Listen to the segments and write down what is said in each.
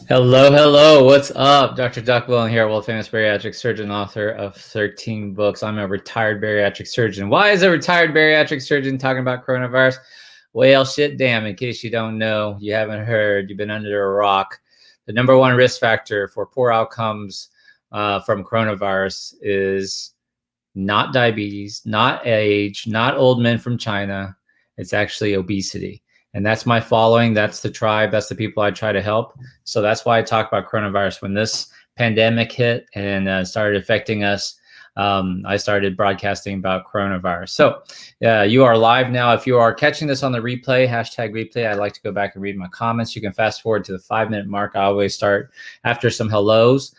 Hello, hello. What's up? Dr. Duckwell here, world famous bariatric surgeon, author of 13 books. I'm a retired bariatric surgeon. Why is a retired bariatric surgeon talking about coronavirus? Well, shit, damn. In case you don't know, you haven't heard, you've been under a rock. The number one risk factor for poor outcomes from coronavirus is not diabetes, not age, not old men from China. It's actually obesity. And that's my following. That's the tribe. That's the people I try to help. So that's why I talk about coronavirus. When this pandemic hit and started affecting us, I started broadcasting about coronavirus. So you are live now. If you are catching this on the replay, hashtag replay, I'd like to go back and read my comments. You can fast forward to the 5-minute mark. I always start after some hellos.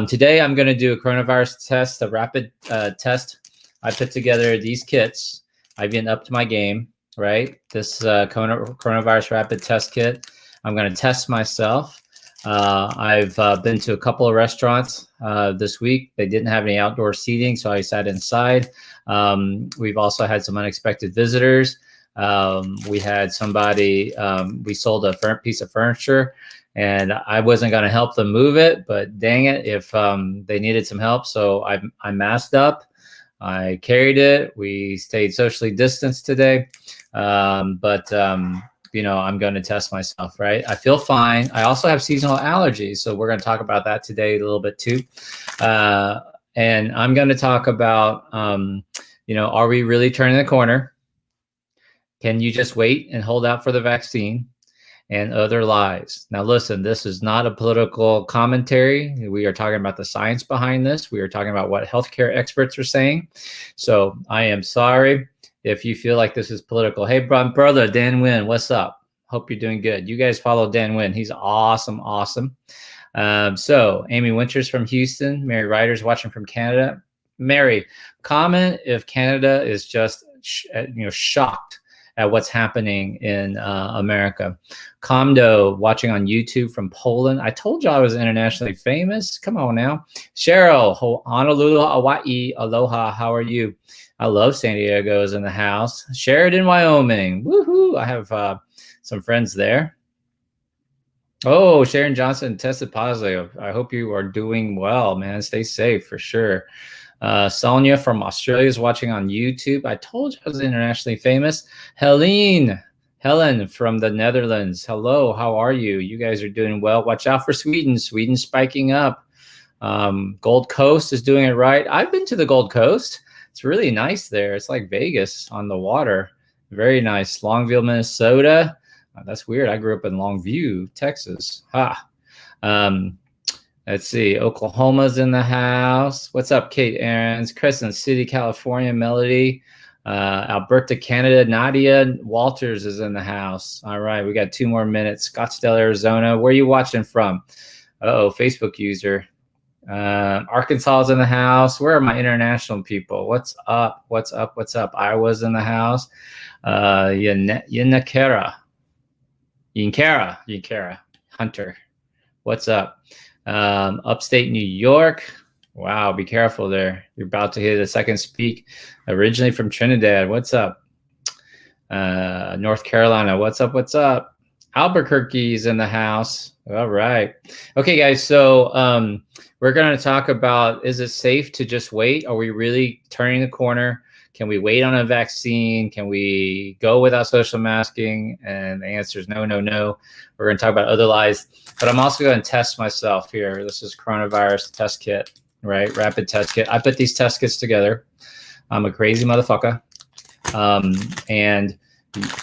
Today, I'm going to do a coronavirus test, a rapid test. I put together these kits. I've been up to my game, right? This coronavirus rapid test kit. I'm going to test myself. I've been to a couple of restaurants this week. They didn't have any outdoor seating, so I sat inside. We've also had some unexpected visitors. We had somebody, we sold a piece of furniture, and I wasn't going to help them move it, but dang it, if they needed some help. So I masked up. I carried it. We stayed socially distanced today. You know, I'm going to test myself, right? I feel fine. I also have seasonal allergies. So we're going to talk about that today a little bit too. And I'm going to talk about, you know, are we really turning the corner? Can you just wait and hold out for the vaccine? And other lies. Now, listen, this is not a political commentary. We are talking about the science behind this. We are talking about what healthcare experts are saying. So I am sorry if you feel like this is political. Hey, brother, Dan Wynn, what's up? Hope you're doing good. You guys follow Dan Wynn. He's awesome, awesome. So Amy Winters from Houston, Mary Ryder's watching from Canada. Mary, comment if Canada is just shocked at what's happening in America. Comdo watching on YouTube from Poland. I told you I was internationally famous. Come on now. Cheryl, Honolulu, Hawaii. Aloha, how are you? I love San Diego's in the house. Sheridan, Wyoming. Woohoo! I have some friends there. Oh, Sharon Johnson tested positive. I hope you are doing well, man. Stay safe for sure. Sonia from Australia is watching on YouTube. I told you I was internationally famous. Helen from the Netherlands. Hello, how are you? You guys are doing well. Watch out for Sweden. Sweden's spiking up. Gold Coast is doing it right. I've been to the Gold Coast. It's really nice there. It's like Vegas on the water. Very nice. Longview, Minnesota. That's weird. I grew up in Longview, Texas. Let's see. Oklahoma's in the house. What's up, Kate Aarons? Crescent City, California, Melody. Alberta, Canada. Nadia Walters is in the house. All right. We got 2 more minutes. Scottsdale, Arizona. Where are you watching from? Uh-oh, Facebook user. Arkansas is in the house. Where are my international people? What's up? What's up? What's up? Iowa's in the house. Yinkara. Hunter. What's up? Upstate New York. Wow, be careful there. You're about to hit a second speak. Originally from Trinidad. What's up? North Carolina. What's up? What's up? Albuquerque's in the house. All right. Okay, guys. So we're going to talk about, is it safe to just wait? Are we really turning the corner? Can we wait on a vaccine? Can we go without social masking? And the answer is no, no, no. We're going to talk about other lies. But I'm also going to test myself here. This is coronavirus test kit, right? Rapid test kit. I put these test kits together. I'm a crazy motherfucker. And,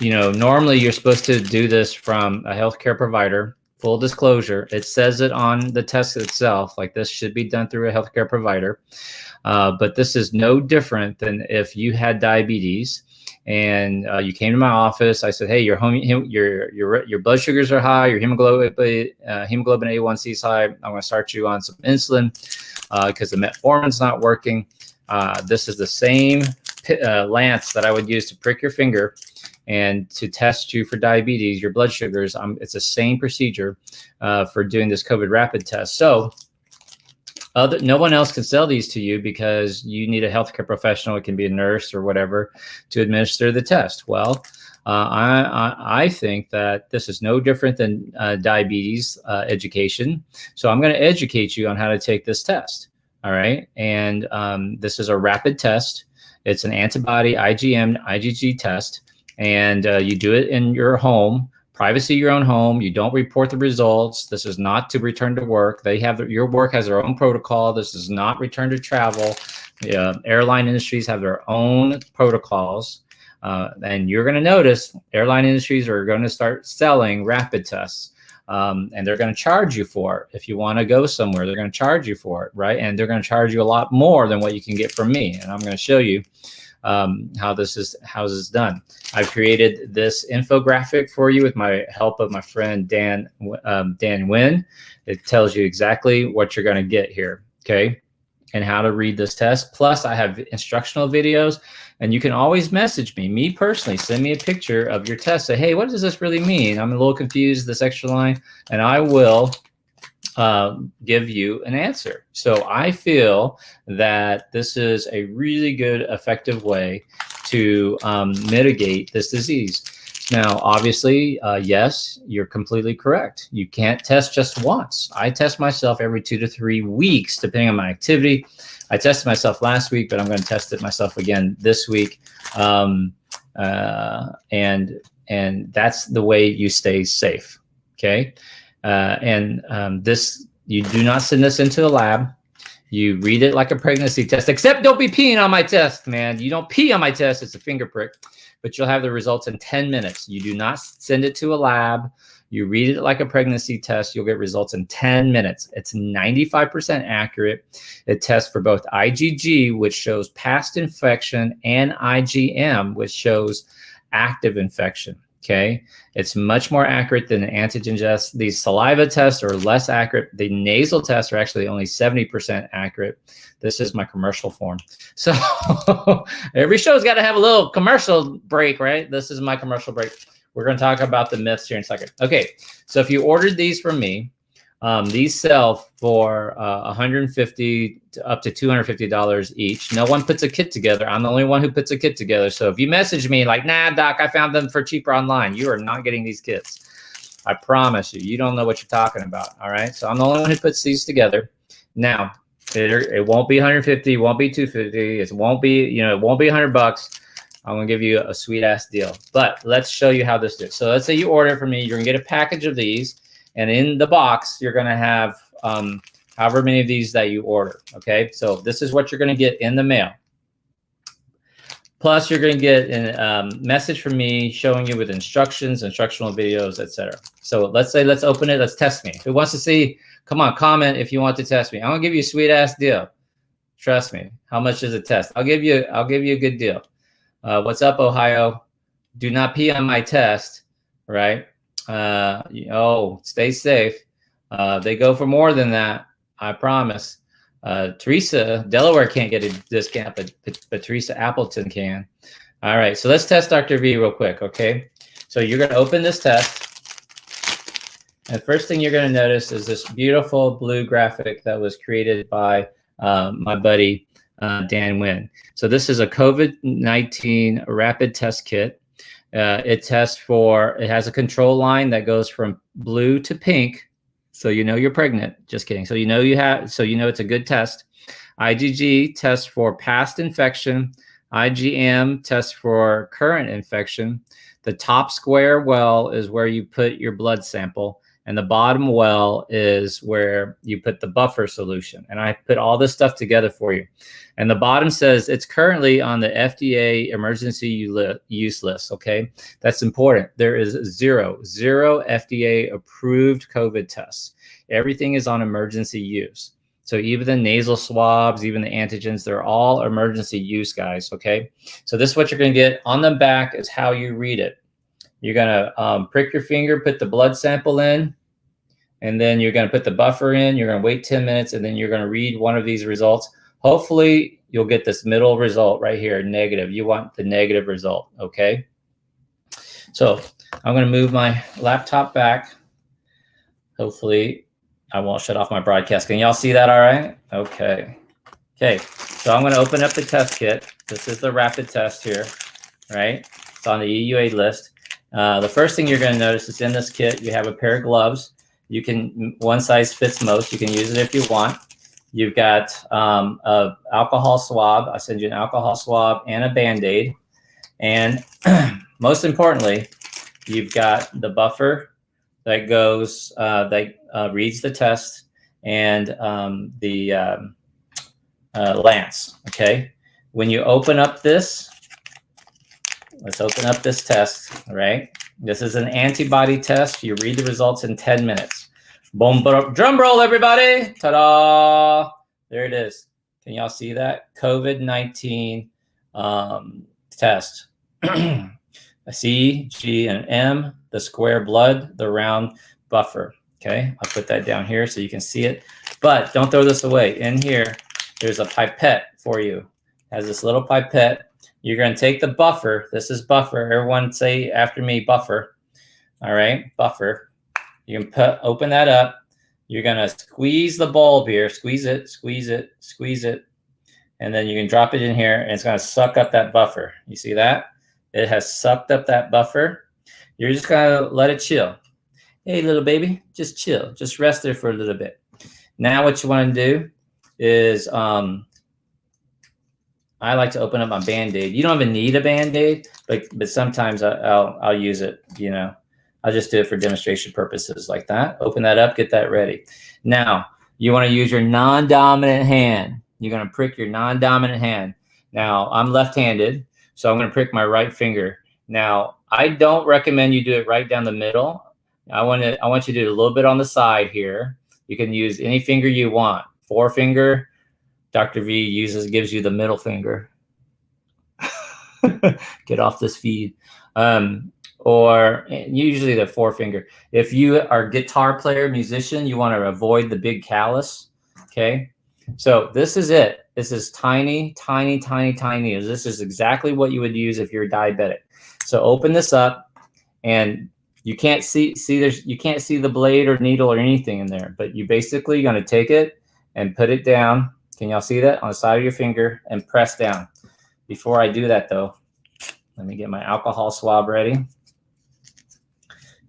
you know, normally you're supposed to do this from a healthcare provider. Full disclosure, it says it on the test itself, like this should be done through a healthcare provider. But this is no different than if you had diabetes and you came to my office. I said, hey, your blood sugars are high, your hemoglobin A1C is high. I'm going to start you on some insulin because the metformin's not working. This is the same lance that I would use to prick your finger and to test you for diabetes, your blood sugars. It's the same procedure for doing this COVID rapid test. So no one else can sell these to you because you need a healthcare professional. It can be a nurse or whatever to administer the test. Well, I think that this is no different than diabetes education. So I'm going to educate you on how to take this test. All right. And this is a rapid test. It's an antibody IgM, IgG test. And you do it in your home, privacy of your own home. You don't report the results. This is not to return to work. They have your work has their own protocol. This is not return to travel. Airline industries have their own protocols. And you're going to notice airline industries are going to start selling rapid tests. And they're going to charge you for it. If you want to go somewhere, they're going to charge you for it, right? And they're going to charge you a lot more than what you can get from me. And I'm going to show you how this is done. I've created this infographic for you with my help of my friend Dan Wynn. It tells you exactly what you're going to get here, okay, and how to read this test. Plus, I have instructional videos, and you can always message me personally. Send me a picture of your test. Say, hey, what does this really mean? I'm a little confused, this extra line, and I will give you an answer. So I feel that this is a really good, effective way to mitigate this disease. Now, obviously, yes, you're completely correct. You can't test just once. I test myself every 2 to 3 weeks, depending on my activity. I tested myself last week, but I'm going to test it myself again this week. And that's the way you stay safe. Okay. This, you do not send this into a lab. You read it like a pregnancy test, except don't be peeing on my test, man. You don't pee on my test. It's a finger prick, but you'll have the results in 10 minutes. You do not send it to a lab. You read it like a pregnancy test. You'll get results in 10 minutes. It's 95% accurate. It tests for both IgG, which shows past infection, and IgM, which shows active infection. Okay, it's much more accurate than the antigen test. These saliva tests are less accurate. The nasal tests are actually only 70% accurate. This is my commercial form. So every show's got to have a little commercial break, right? This is my commercial break. We're going to talk about the myths here in a second. Okay, so if you ordered these from me, these sell for $150 to up to $250 each. No one puts a kit together. I'm the only one who puts a kit together. So if you message me like, nah, doc, I found them for cheaper online, you are not getting these kits. I promise you, you don't know what you're talking about. All right. So I'm the only one who puts these together. Now, it won't be 150, it won't be 250, it won't be, it won't be $100. I'm gonna give you a sweet ass deal. But let's show you how this is. So let's say you order it from me, you're gonna get a package of these. And in the box, you're going to have however many of these that you order. Okay, so this is what you're going to get in the mail. Plus, you're going to get a message from me showing you with instructions, instructional videos, etc. So let's open it. Let's test me. Who wants to see? Come on, comment if you want to test me. I'm going to give you a sweet ass deal. Trust me. How much is a test? I'll give you a good deal. What's up, Ohio? Do not pee on my test, right? Stay safe. They go for more than that, I promise. Teresa, Delaware can't get a discount, but Teresa Appleton can. All right, so let's test Dr. V real quick, okay? So you're going to open this test. And the first thing you're going to notice is this beautiful blue graphic that was created by my buddy, Dan Wynn. So this is a COVID-19 rapid test kit. It has a control line that goes from blue to pink. So you're pregnant. Just kidding. So it's a good test. IgG tests for past infection. IgM tests for current infection. The top square well is where you put your blood sample. And the bottom well is where you put the buffer solution. And I put all this stuff together for you. And the bottom says it's currently on the FDA emergency use list, okay? That's important. There is zero FDA approved COVID tests. Everything is on emergency use. So even the nasal swabs, even the antigens, they're all emergency use, guys, okay? So this is what you're gonna get. On the back is how you read it. You're gonna prick your finger, put the blood sample in, and then you're gonna put the buffer in. You're gonna wait 10 minutes, and then you're gonna read one of these results. Hopefully, you'll get this middle result right here, negative. You want the negative result, okay? So I'm gonna move my laptop back. Hopefully, I won't shut off my broadcast. Can y'all see that all right? Okay. Okay, so I'm gonna open up the test kit. This is the rapid test here, right? It's on the EUA list. The first thing you're going to notice is in this kit, you have a pair of gloves. You can, one size fits most. You can use it if you want. You've got a alcohol swab. I send you an alcohol swab and a Band-Aid. And most importantly, you've got the buffer that goes, that reads the test, and the lance, okay? When you open up this, let's open up this test, all right? This is an antibody test. You read the results in 10 minutes. Boom, drum roll, everybody. Ta-da. There it is. Can y'all see that? COVID-19 test. A C, G, and M, the square blood, the round buffer. Okay, I'll put that down here so you can see it. But don't throw this away. In here, there's a pipette for you. It has this little pipette. You're going to take the buffer. This is buffer. Everyone say after me, buffer. All right, buffer. You can open that up. You're going to squeeze the bulb here. Squeeze it, squeeze it, squeeze it. And then you can drop it in here, and it's going to suck up that buffer. You see that? It has sucked up that buffer. You're just going to let it chill. Hey, little baby, just chill. Just rest there for a little bit. Now what you want to do is, I like to open up my Band-Aid. You don't even need a Band-Aid, but sometimes I'll use it, you know. I'll just do it for demonstration purposes like that. Open that up, get that ready. Now, you want to use your non-dominant hand. You're going to prick your non-dominant hand. Now, I'm left-handed, so I'm going to prick my right finger. Now, I don't recommend you do it right down the middle. I want you to do it a little bit on the side here. You can use any finger you want. Forefinger. Dr. V gives you the middle finger. Get off this feed. Or usually the forefinger. If you are a guitar player, musician, you want to avoid the big callus. Okay. So this is it. This is tiny, tiny, tiny, tiny. This is exactly what you would use if you're diabetic. So open this up, and you can't see you can't see the blade or needle or anything in there, but you basically going to take it and put it down. Can y'all see that on the side of your finger, and press down? Before I do that though, let me get my alcohol swab ready.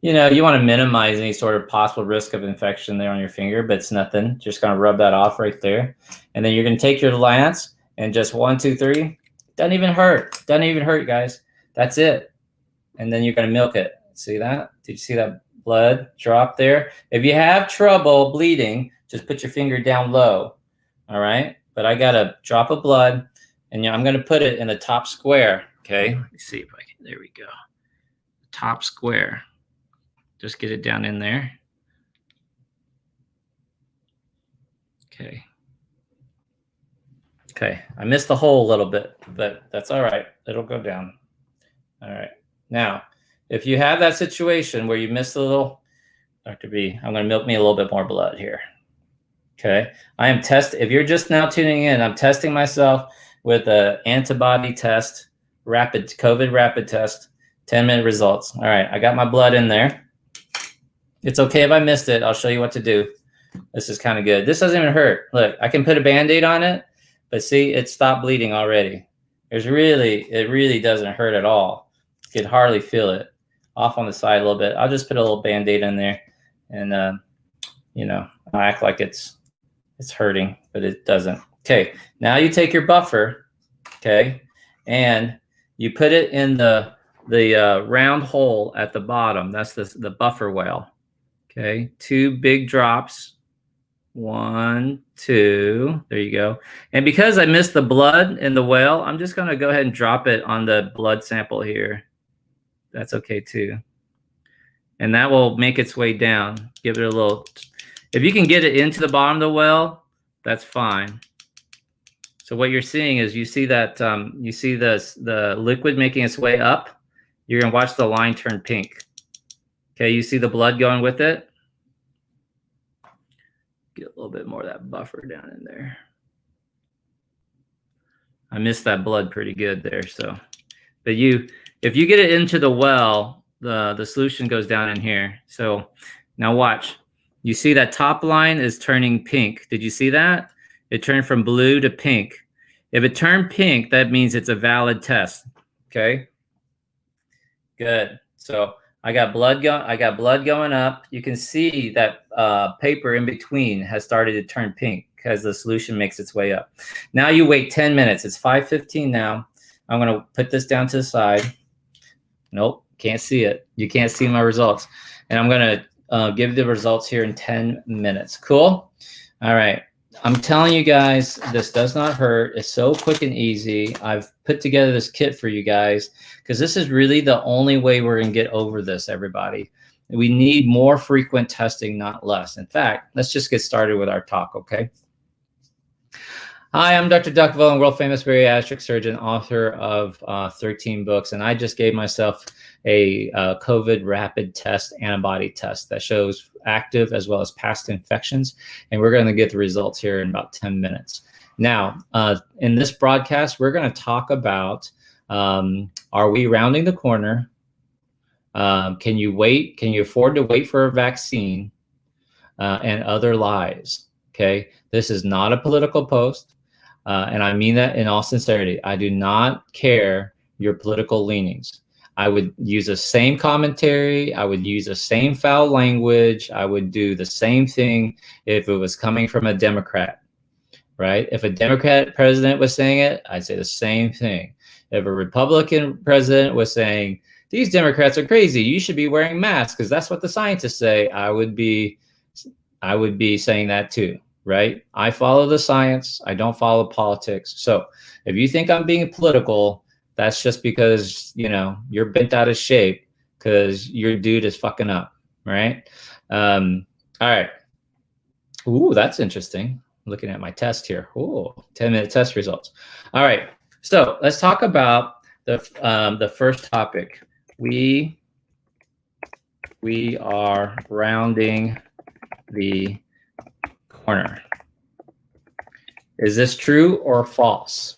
You know, you want to minimize any sort of possible risk of infection there on your finger, but it's nothing. Just going to rub that off right there. And then you're going to take your lance and just 1, 2, 3. Doesn't even hurt. Doesn't even hurt, guys. That's it. And then you're going to milk it. See that? Did you see that blood drop there? If you have trouble bleeding, just put your finger down low. All right? But I got a drop of blood, and I'm going to put it in the top square. Okay? Let me see if I can. There we go. Top square. Just get it down in there. Okay. Okay, I missed the hole a little bit, but that's all right. It'll go down. All right. Now, if you have that situation where you missed a little, Dr. B, I'm going to milk me a little bit more blood here. Okay. I am if you're just now tuning in, I'm testing myself with an antibody test, COVID rapid test, 10-minute results. All right. I got my blood in there. It's okay if I missed it. I'll show you what to do. This is kind of good. This doesn't even hurt. Look, I can put a Band-Aid on it, but see, it stopped bleeding already. It really doesn't hurt at all. You can hardly feel it. Off on the side a little bit. I'll just put a little Band-Aid in there, and you know, I'll act like it's hurting, but it doesn't. Okay, now you take your buffer, okay, and you put it in the round hole at the bottom. That's the buffer well. Okay, 2 big drops. 1, 2. There you go. And because I missed the blood in the well, I'm just going to go ahead and drop it on the blood sample here. That's okay too. And that will make its way down. Give it a little. If you can get it into the bottom of the well, that's fine. So what you're seeing is you see that you see the liquid making its way up. You're going to watch the line turn pink. Okay, you see the blood going with it? Get a little bit more of that buffer down in there. I missed that blood pretty good there. So, but if you get it into the well, the solution goes down in here. So now watch. You see that top line is turning pink. Did you see that? It turned from blue to pink. If it turned pink, that means it's a valid test. Okay. Good. So I got blood going up. You can see that paper in between has started to turn pink because the solution makes its way up. Now you wait 10 minutes. It's 5:15 now. I'm going to put this down to the side. Nope, can't see it. You can't see my results. And I'm going to give the results here in 10 minutes. Cool? All right. I'm telling you guys, this does not hurt. It's so quick and easy. I've put together this kit for you guys because this is really the only way we're going to get over this, everybody. We need more frequent testing, not less. In fact, let's just get started with our talk, okay? Hi, I'm Dr. Duckville, world famous bariatric surgeon, author of 13 books, and I just gave myself a COVID rapid test antibody test that shows active as well as past infections, and we're going to get the results here in about 10 minutes. Now, in this broadcast, we're going to talk about, are we rounding the corner? Can you wait? Can you afford to wait for a vaccine? And other lies, okay? This is not a political post. And I mean that in all sincerity. I do not care your political leanings. I would use the same commentary. I would use the same foul language. I would do the same thing if it was coming from a Democrat, right? If a Democrat president was saying it, I'd say the same thing. If a Republican president was saying, these Democrats are crazy, you should be wearing masks because that's what the scientists say, I would be saying that too. Right? I follow the science. I don't follow politics. So if you think I'm being political, that's just because, you know, you're bent out of shape because your dude is fucking up. Right? All right. Ooh, that's interesting. Looking at my test here. Ooh, 10-minute test results. All right. So let's talk about the first topic. We are rounding the corner. Is this true or false?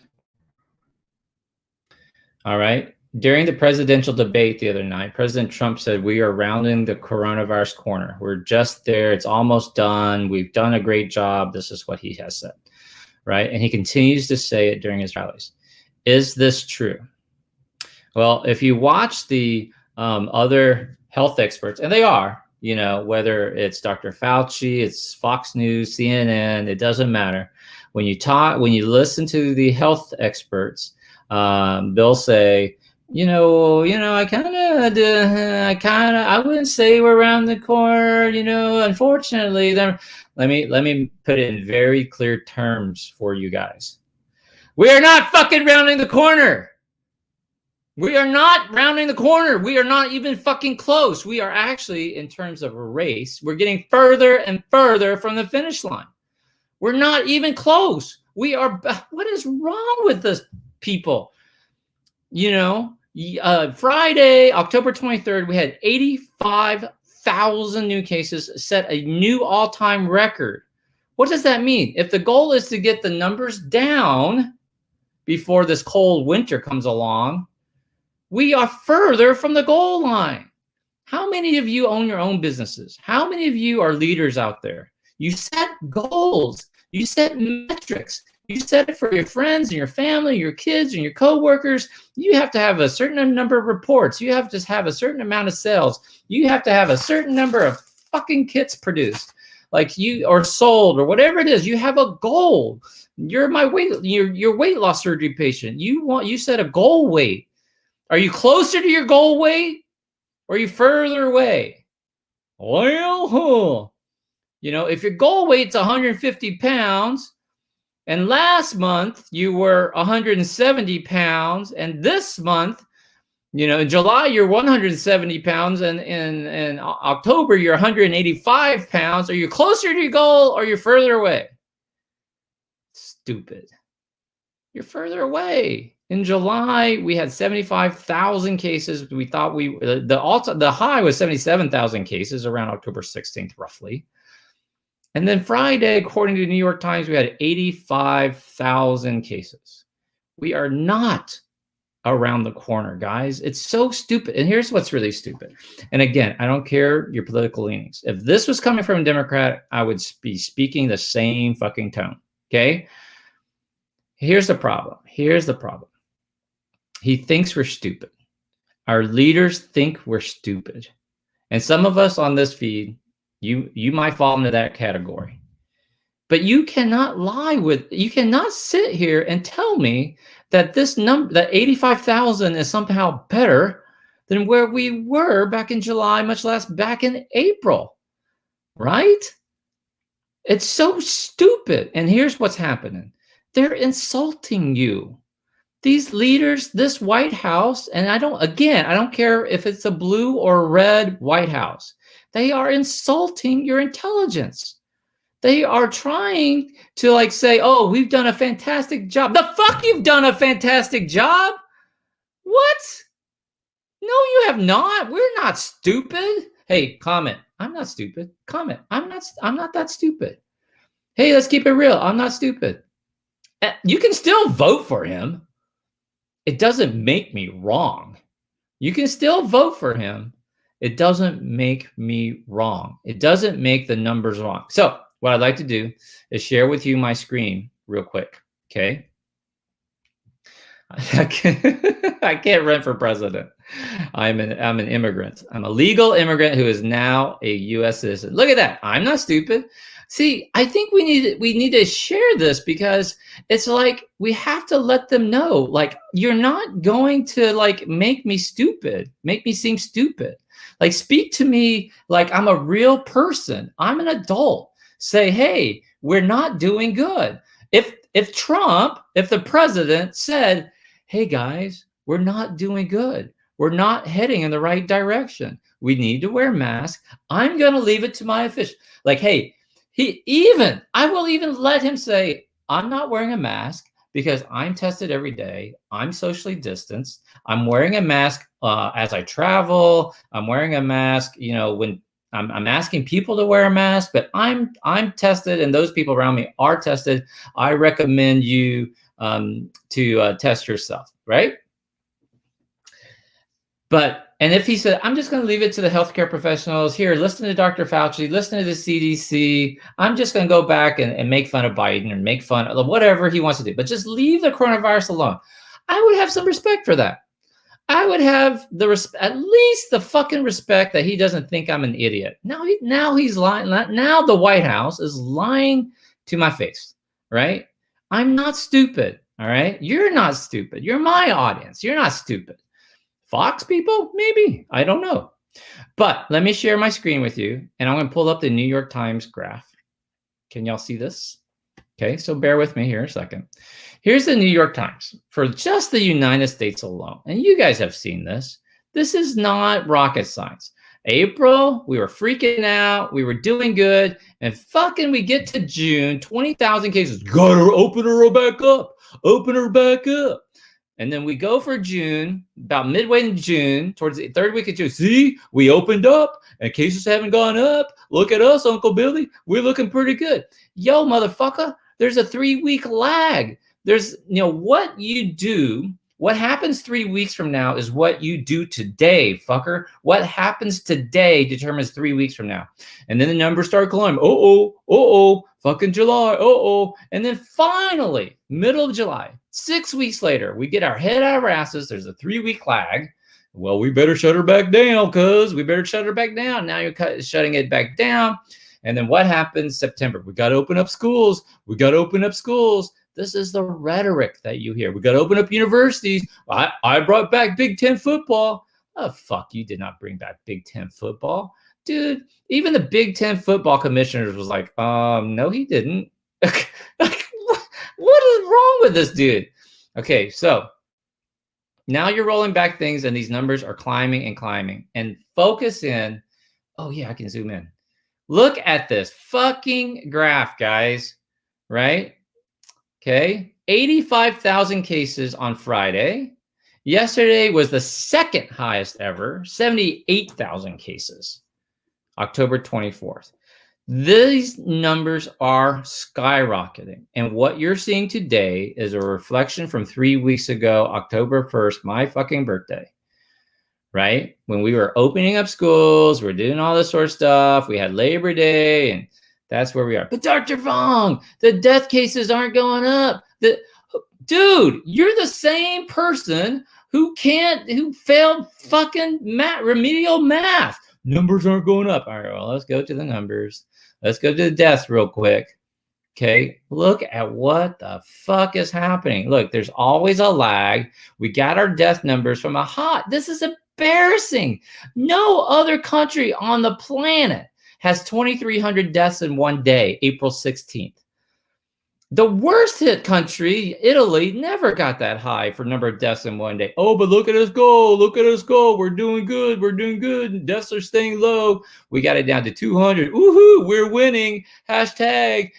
All right. During the presidential debate the other night, President Trump said, we are rounding the coronavirus corner. We're just there. It's almost done. We've done a great job. This is what he has said, right? And he continues to say it during his rallies. Is this true? Well, if you watch the other health experts, and they are, you know, whether it's Dr. Fauci, it's Fox News, CNN, it doesn't matter. When you listen to the health experts, they'll say, I wouldn't say we're around the corner, unfortunately. Let me put it in very clear terms for you guys. We are not fucking rounding the corner. We are not rounding the corner. We are not even fucking close. We are actually, in terms of a race, we're getting further and further from the finish line. We're not even close. What is wrong with this people? Friday, October 23rd, we had 85,000 new cases, set a new all-time record. What does that mean? If the goal is to get the numbers down before this cold winter comes along, we are further from the goal line. How many of you own your own businesses? How many of you are leaders out there? You set goals. You set metrics. You set it for your friends and your family, your kids and your coworkers. You have to have a certain number of reports. You have to have a certain amount of sales. You have to have a certain number of fucking kits produced, or sold, or whatever it is. You have a goal. You're your weight loss surgery patient. You set a goal weight. Are you closer to your goal weight, or are you further away? Well, if your goal weight's 150 pounds, and last month you were 170 pounds, and this month, in July you're 170 pounds, and in October you're 185 pounds, are you closer to your goal, or you're further away? Stupid. You're further away. In July, we had 75,000 cases. We thought the high was 77,000 cases around October 16th, roughly. And then Friday, according to the New York Times, we had 85,000 cases. We are not around the corner, guys. It's so stupid. And here's what's really stupid. And again, I don't care your political leanings. If this was coming from a Democrat, I would be speaking the same fucking tone, okay? Here's the problem. He thinks we're stupid. Our leaders think we're stupid. And some of us on this feed, you might fall into that category. But you cannot you cannot sit here and tell me that this number, that 85,000 is somehow better than where we were back in July, much less back in April, right? It's so stupid. And here's what's happening. They're insulting you. These leaders, this White House, and I don't care if it's a blue or red White House. They are insulting your intelligence. They are trying to like say, oh, we've done a fantastic job. The fuck you've done a fantastic job? What? No, you have not. We're not stupid. Hey, comment. I'm not stupid. Comment. I'm not that stupid. Hey, let's keep it real. I'm not stupid. You can still vote for him. It doesn't make me wrong. You can still vote for him. It doesn't make me wrong. It doesn't make the numbers wrong. So what I'd like to do is share with you my screen real quick, okay? I can't run for president. I'm an immigrant. I'm a legal immigrant who is now a U.S. citizen. Look at that. I'm not stupid. See, I think we need to share this because it's like we have to let them know, like, you're not going to like make me stupid, make me seem stupid. Like, speak to me like I'm a real person. I'm an adult. Say, hey, we're not doing good. If the president said, hey guys, we're not doing good. We're not heading in the right direction. We need to wear masks. I'm going to leave it to my official. Like, hey, I will even let him say, I'm not wearing a mask because I'm tested every day. I'm socially distanced. I'm wearing a mask as I travel. I'm wearing a mask, when I'm asking people to wear a mask, but I'm tested and those people around me are tested. I recommend you to test yourself, right? And if he said, I'm just going to leave it to the healthcare professionals here, listen to Dr. Fauci, listen to the CDC. I'm just going to go back and make fun of Biden and make fun of whatever he wants to do, but just leave the coronavirus alone. I would have some respect for that. I would have at least the fucking respect that he doesn't think I'm an idiot. Now he's lying. Now the White House is lying to my face, right? I'm not stupid, all right? You're not stupid. You're my audience. You're not stupid. Fox people? Maybe. I don't know. But let me share my screen with you, and I'm going to pull up the New York Times graph. Can y'all see this? Okay, so bear with me here a second. Here's the New York Times for just the United States alone. And you guys have seen this. This is not rocket science. April, we were freaking out. We were doing good. And fucking we get to June, 20,000 cases. Gotta open her back up. Open her back up. And then we go for June, about midway in June, towards the third week of June. See, we opened up and cases haven't gone up. Look at us, Uncle Billy. We're looking pretty good. Yo, motherfucker, there's a 3-week lag. There's, what you do, what happens 3 weeks from now is what you do today, fucker. What happens today determines 3 weeks from now. And then the numbers start climbing. Fucking July. And then finally, middle of July, 6 weeks later, we get our head out of our asses. There's a 3-week lag. Well, we better shut her back down, we better shut her back down. Now you're shutting it back down. And then what happens September? We got to open up schools. We got to open up schools. This is the rhetoric that you hear. We got to open up universities. I brought back Big Ten football. Oh, fuck, you did not bring back Big Ten football. Dude, even the Big Ten football commissioners was like, no, he didn't. What is wrong with this dude? Okay, so now you're rolling back things and these numbers are climbing and climbing. And focus in. Oh, yeah, I can zoom in. Look at this fucking graph, guys, right? Okay, 85,000 cases on Friday. Yesterday was the second highest ever, 78,000 cases, October 24th. These numbers are skyrocketing. And what you're seeing today is a reflection from 3 weeks ago, October 1st, my fucking birthday, right? When we were opening up schools, we're doing all this sort of stuff. We had Labor Day, and that's where we are. But Dr. Fong, the death cases aren't going up. Dude, you're the same person Who failed fucking remedial math? Numbers aren't going up. All right, well, let's go to the numbers. Let's go to the deaths real quick. Okay, look at what the fuck is happening. Look, there's always a lag. We got our death numbers from this is embarrassing. No other country on the planet has 2,300 deaths in one day, April 16th. The worst hit country, Italy, never got that high for number of deaths in one day. Oh, but look at us go. Look at us go. We're doing good. We're doing good. Deaths are staying low. We got it down to 200. Woohoo, we're winning. Hashtag,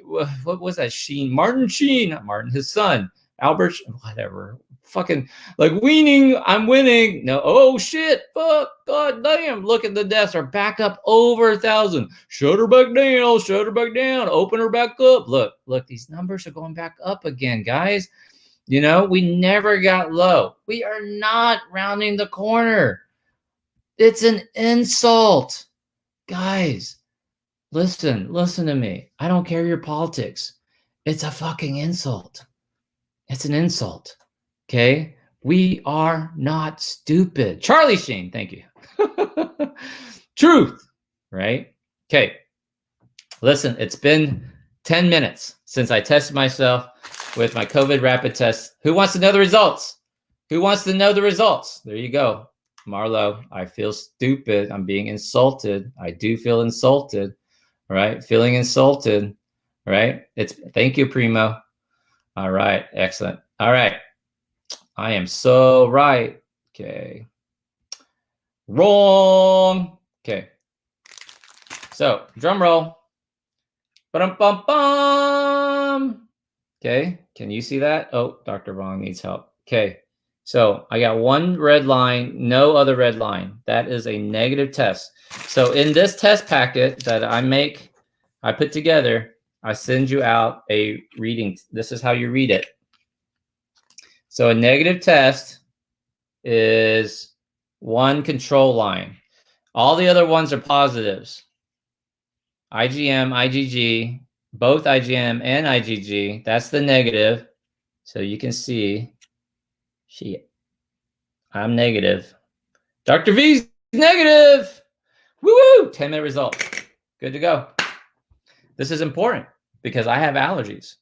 what was that? Martin Sheen, not Martin, his son, Albert, whatever. Fucking like weaning, I'm winning. No, oh shit, fuck, god damn. Look at the deaths are back up over 1,000. Shut her back down, open her back up. Look, these numbers are going back up again, guys. We never got low. We are not rounding the corner. It's an insult. Guys, listen to me. I don't care your politics. It's a fucking insult. It's an insult. Okay, we are not stupid. Charlie Sheen, thank you. Truth, right? Okay, listen, it's been 10 minutes since I tested myself with my COVID rapid test. Who wants to know the results? Who wants to know the results? There you go. Marlo, I feel stupid. I'm being insulted. I do feel insulted, right? Feeling insulted, right? Thank you, Primo. All right, excellent. All right. I am so right. Okay. Wrong. Okay. So, drum roll. Ba-dum-bum-bum. Okay. Can you see that? Oh, Dr. Vong needs help. Okay. So, I got one red line, no other red line. That is a negative test. So, in this test packet that I put together, I send you out a reading. This is how you read it. So, a negative test is one control line. All the other ones are positives. IgM, IgG, both IgM and IgG. That's the negative. So you can see, shit, I'm negative. Dr. V's negative. Woo-woo! 10-minute result. Good to go. This is important because I have allergies.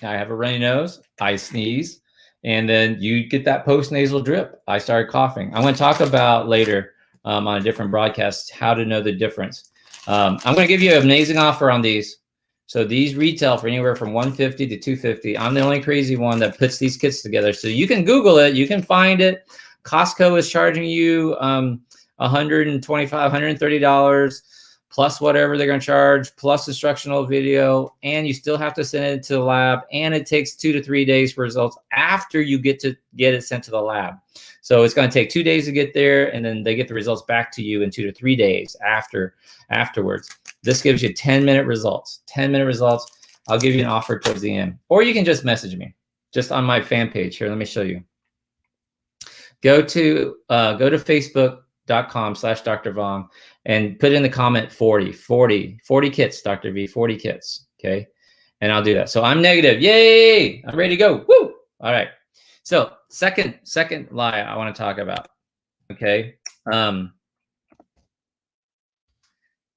I have a runny nose. I sneeze. And then you get that post-nasal drip. I started coughing. I'm going to talk about later on a different broadcast how to know the difference. I'm going to give you an amazing offer on these. So these retail for anywhere from $150 to $250. I'm the only crazy one that puts these kits together. So you can Google it. You can find it. Costco is charging you $125, $130 plus whatever they're going to charge, plus instructional video, and you still have to send it to the lab, and it takes 2 to 3 days for results after you get it sent to the lab. So it's going to take 2 days to get there, and then they get the results back to you in 2 to 3 days afterwards. This gives you 10-minute results. 10-minute results. I'll give you an offer towards the end, or you can just message me, just on my fan page here. Let me show you. Go to Facebook.com/Dr. Vong and put in the comment 40 kits, Dr. V, 40 kits. Okay. And I'll do that. So I'm negative. Yay. I'm ready to go. Woo. All right. So second lie I want to talk about. Okay.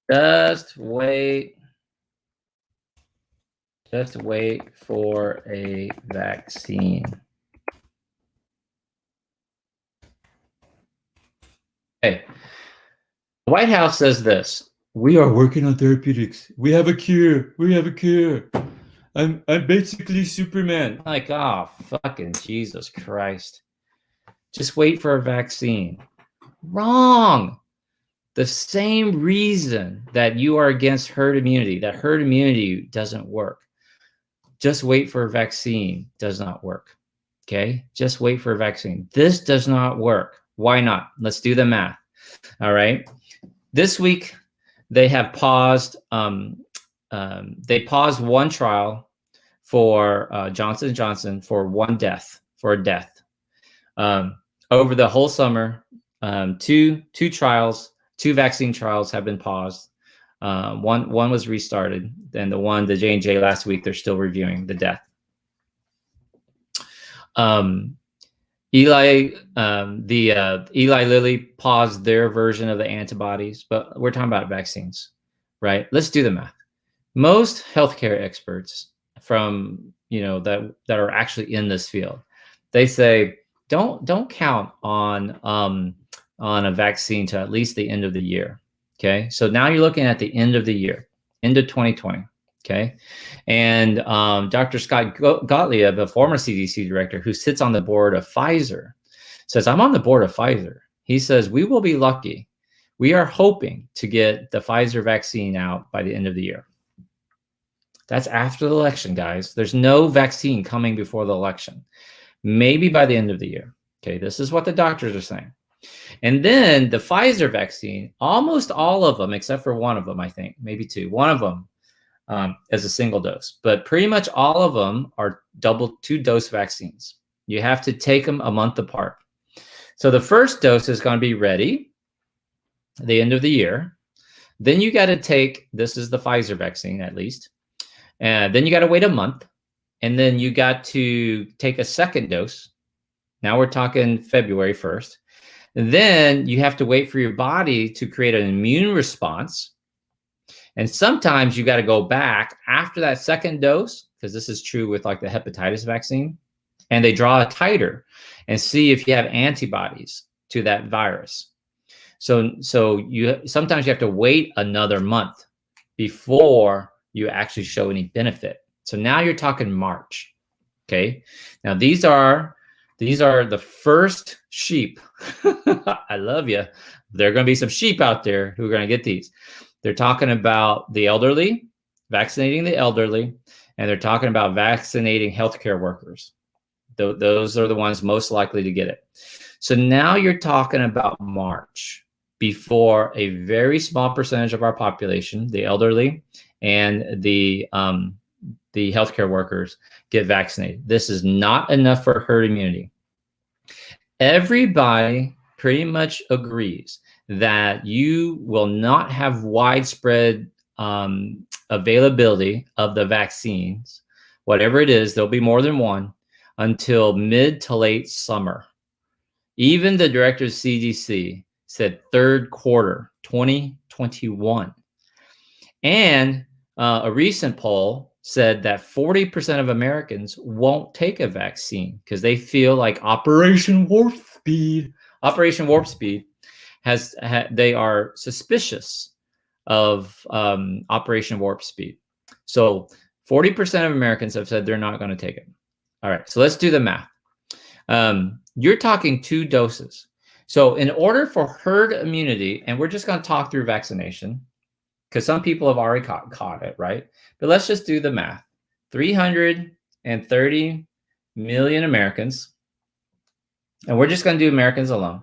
Just wait for a vaccine. Okay. The White House says this: we are working on therapeutics. We have a cure. I'm basically Superman. Like, oh, fucking Jesus Christ. Just wait for a vaccine. Wrong. The same reason that you are against herd immunity, that herd immunity doesn't work. Just wait for a vaccine does not work. Okay? Just wait for a vaccine. This does not work. Why not? Let's do the math. All right. This week, they have paused. They paused one trial for Johnson & Johnson for a death. Over the whole summer, two vaccine trials have been paused. One was restarted, and the J&J last week, they're still reviewing the death. Um, Eli, Eli Lilly paused their version of the antibodies, but we're talking about vaccines, right? Let's do the math. Most healthcare experts from that are actually in this field, they say don't count on a vaccine to at least the end of the year. Okay, so now you're looking at the end of the year, end of 2020. Okay, and Dr. Scott Gottlieb, a former CDC director who sits on the board of Pfizer, says, I'm on the board of Pfizer. He says, we will be lucky. We are hoping to get the Pfizer vaccine out by the end of the year. That's after the election, guys. There's no vaccine coming before the election. Maybe by the end of the year. Okay, this is what the doctors are saying. And then the Pfizer vaccine, almost all of them, except for one of them, I think, maybe two, one of them as a single dose, but pretty much all of them are two-dose vaccines. You have to take them a month apart. So the first dose is going to be ready at the end of the year. Then you got to take, this is the Pfizer vaccine at least, and then you got to wait a month, and then you got to take a second dose. Now we're talking February 1st. And then you have to wait for your body to create an immune response. And sometimes you got to go back after that second dose, because this is true with like the hepatitis vaccine, and they draw a titer and see if you have antibodies to that virus. So sometimes you have to wait another month before you actually show any benefit. So now you're talking March. Okay. Now these are the first sheep. I love you. There are going to be some sheep out there who are going to get these. They're talking about the elderly, vaccinating the elderly, and they're talking about vaccinating healthcare workers. Those are the ones most likely to get it. So now you're talking about March before a very small percentage of our population, the elderly and the healthcare workers, get vaccinated. This is not enough for herd immunity. Everybody pretty much agrees that you will not have widespread availability of the vaccines, whatever it is, there'll be more than one, until mid to late summer. Even the director of CDC said third quarter 2021. And a recent poll said that 40% of Americans won't take a vaccine because they feel like Operation Warp Speed they are suspicious of Operation Warp Speed. So 40% of Americans have said they're not going to take it. All right, so let's do the math. You're talking 2 doses. So in order for herd immunity, and we're just going to talk through vaccination, because some people have already caught it, right? But let's just do the math. 330 million Americans, and we're just going to do Americans alone.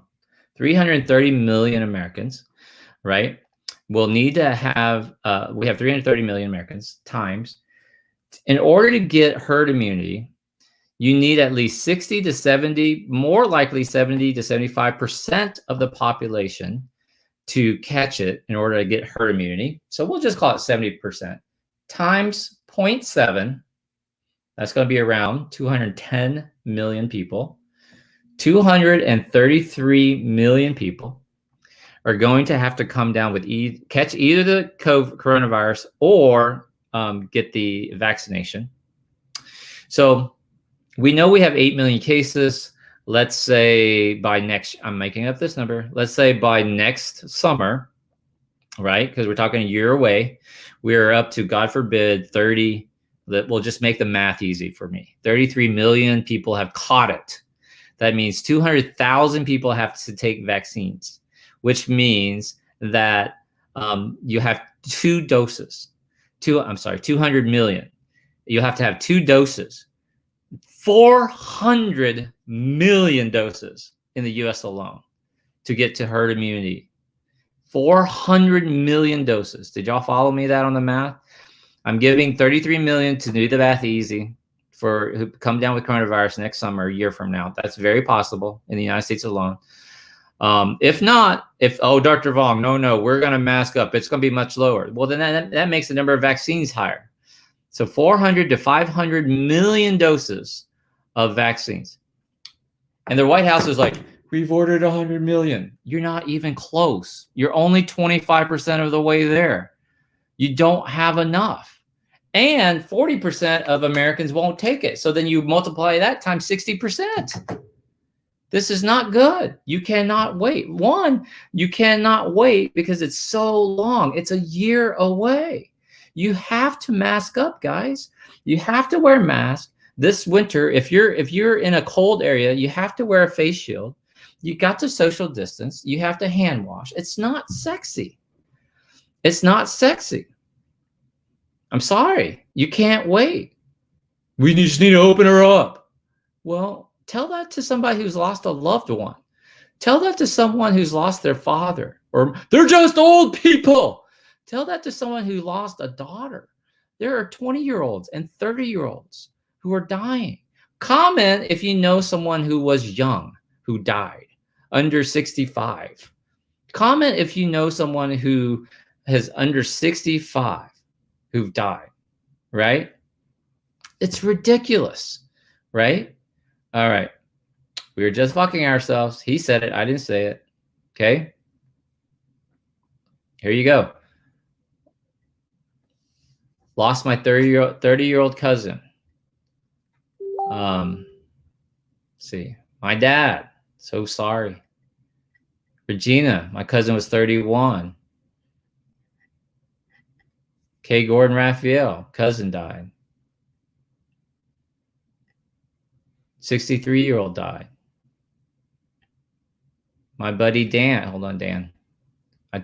330 million Americans, right? We'll need to have, we have 330 million Americans times. In order to get herd immunity, you need at least 60 to 70, more likely 70 to 75% of the population to catch it in order to get herd immunity. So we'll just call it 70% times 0.7. That's going to be around 210 million people. 233 million people are going to have to come down with catch either the coronavirus or get the vaccination. So we know we have 8 million cases. Let's say by next, I'm making up this number. Let's say by next summer, right? Because we're talking a year away. We're up to, God forbid, 30. We'll just make the math easy for me. 33 million people have caught it. That means 200,000 people have to take vaccines, which means that you have 2 doses. 200 million. You have to have 2 doses. 400 million doses in the US alone to get to herd immunity. 400 million doses. Did y'all follow me that on the math? I'm giving 33 million to do the math easy for who come down with coronavirus next summer, a year from now. That's very possible in the United States alone. If not, Dr. Vong, no, we're going to mask up. It's going to be much lower. Well, then that makes the number of vaccines higher. So 400 to 500 million doses of vaccines. And the White House is like, we've ordered 100 million. You're not even close. You're only 25% of the way there. You don't have enough. And 40% of Americans won't take it. So then you multiply that times 60%. This is not good. You cannot wait. One, you cannot wait because it's so long. It's a year away. You have to mask up, guys. You have to wear a mask this winter. If you're in a cold area, you have to wear a face shield. You got to social distance. You have to hand wash. It's not sexy. It's not sexy. I'm sorry. You can't wait. We just need to open her up. Well, tell that to somebody who's lost a loved one. Tell that to someone who's lost their father, or they're just old people. Tell that to someone who lost a daughter. There are 20-year-olds and 30-year-olds who are dying. Comment if you know someone who was young, who died, under 65. Comment if you know someone who has under 65 who've died, right? It's ridiculous, right? All right. We were just fucking ourselves. He said it. I didn't say it. Okay. Here you go. Lost my 30-year-old cousin. See, my dad. So sorry. Regina, my cousin was 31. K. Gordon Raphael, cousin died. 63-year-old died. My buddy Dan, hold on, Dan.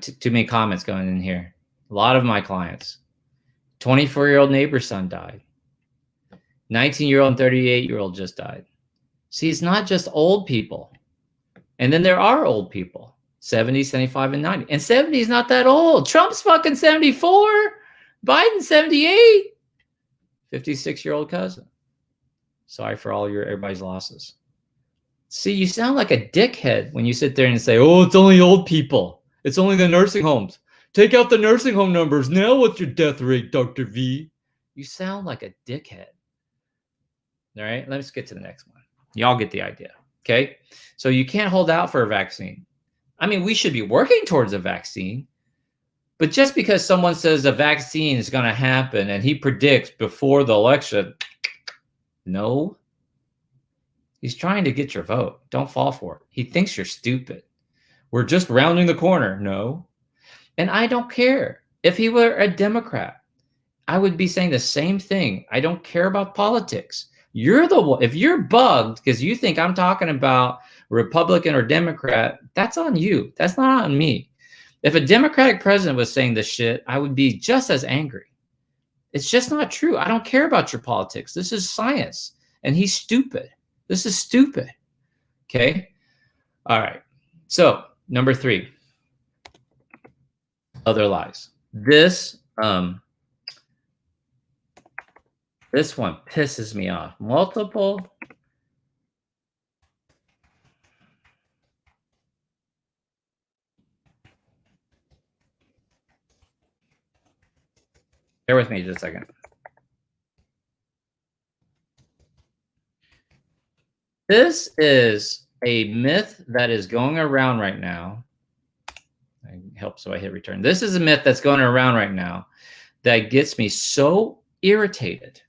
Too many comments going in here. A lot of my clients. 24-year-old neighbor's son died. 19-year-old and 38-year-old just died. See, it's not just old people. And then there are old people. 70, 75, and 90. And 70 is not that old. Trump's fucking 74. Biden 78. 56-year-old cousin. Sorry for all everybody's losses. See, you sound like a dickhead when you sit there and say, oh, it's only old people. It's only the nursing homes. Take out the nursing home numbers. Now what's your death rate, Dr. V? You sound like a dickhead. All right, let's get to the next one. Y'all get the idea, okay? So you can't hold out for a vaccine. I mean, we should be working towards a vaccine. But just because someone says a vaccine is going to happen and he predicts before the election, no. He's trying to get your vote. Don't fall for it. He thinks you're stupid. We're just rounding the corner. No. And I don't care. If he were a Democrat, I would be saying the same thing. I don't care about politics. You're the one. If you're bugged because you think I'm talking about Republican or Democrat, that's on you. That's not on me. If a Democratic president was saying this shit, I would be just as angry. It's just not true. I don't care about your politics. This is science. And he's stupid. This is stupid. Okay? All right. So, number 3. Other lies. This one pisses me off. Multiple. Bear with me just a second. This is a myth that is going around right now. I help so I hit return. This is a myth that's going around right now that gets me so irritated.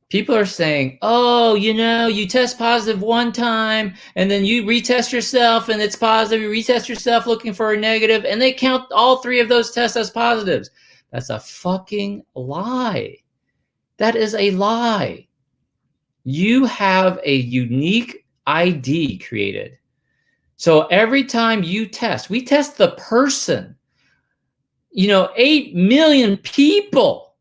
People are saying, oh, you know, you test positive one time and then you retest yourself and it's positive. You retest yourself looking for a negative and they count all 3 of those tests as positives. That's a fucking lie. That is a lie. You have a unique ID created. So every time you test, we test the person. 8 million people,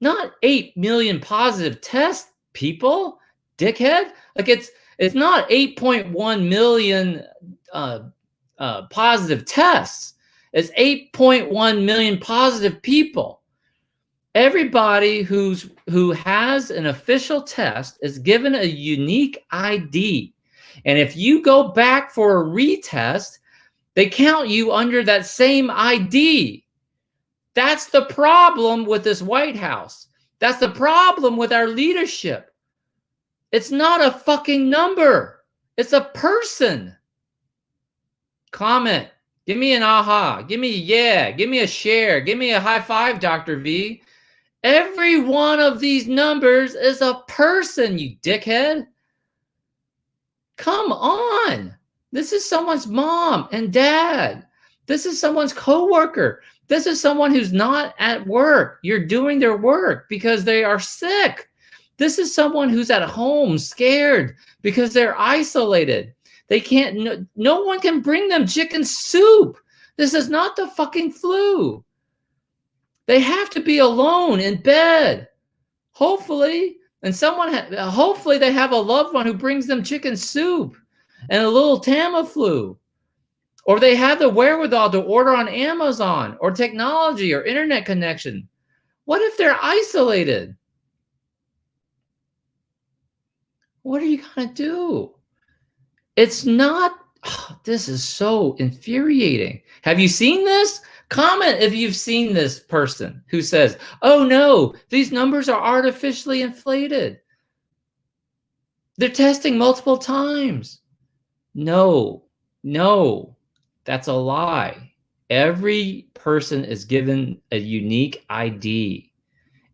not 8 million positive test people, dickhead. Like it's not 8.1 million positive tests. It's 8.1 million positive people. Everybody who has an official test is given a unique ID. And if you go back for a retest, they count you under that same ID. That's the problem with this White House. That's the problem with our leadership. It's not a fucking number. It's a person. Comment. Give me an aha. Give me a yeah. Give me a share. Give me a high five, Dr. V. Every one of these numbers is a person, you dickhead. Come on. This is someone's mom and dad. This is someone's coworker. This is someone who's not at work. You're doing their work because they are sick. This is someone who's at home scared because they're isolated. They can't, no one can bring them chicken soup. This is not the fucking flu. They have to be alone in bed. Hopefully, and hopefully they have a loved one who brings them chicken soup and a little Tamiflu. Or they have the wherewithal to order on Amazon or technology or internet connection. What if they're isolated? What are you going to do? It's not, this is so infuriating. Have you seen this? Comment if you've seen this person who says, oh no, these numbers are artificially inflated. They're testing multiple times. No, that's a lie. Every person is given a unique ID,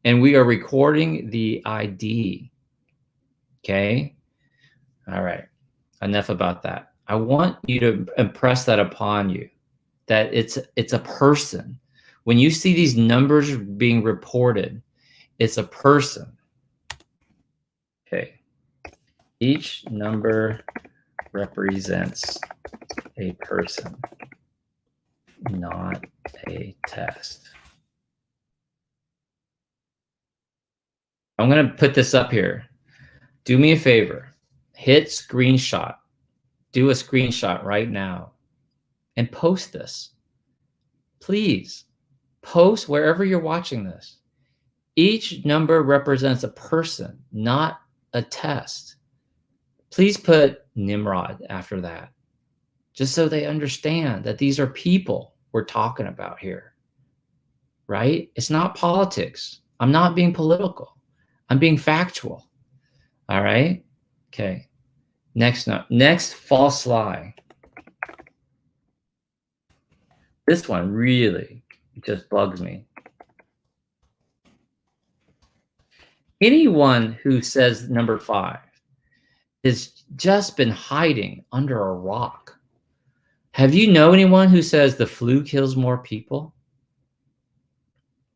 and we are recording the ID. Okay? All right. Enough about that. I want you to impress that upon you, that it's a person. When you see these numbers being reported, it's a person. Okay. Each number represents a person, not a test. I'm going to put this up here. Do me a favor. Hit screenshot. Do a screenshot right now and post this. Please post wherever you're watching this. Each number represents a person, not a test. Please put Nimrod after that, just so they understand that these are people we're talking about here, right? It's not politics. I'm not being political. I'm being factual. All right? Okay. Next false lie. This one really just bugs me. Anyone who says number 5 has just been hiding under a rock. Have you know anyone who says the flu kills more people?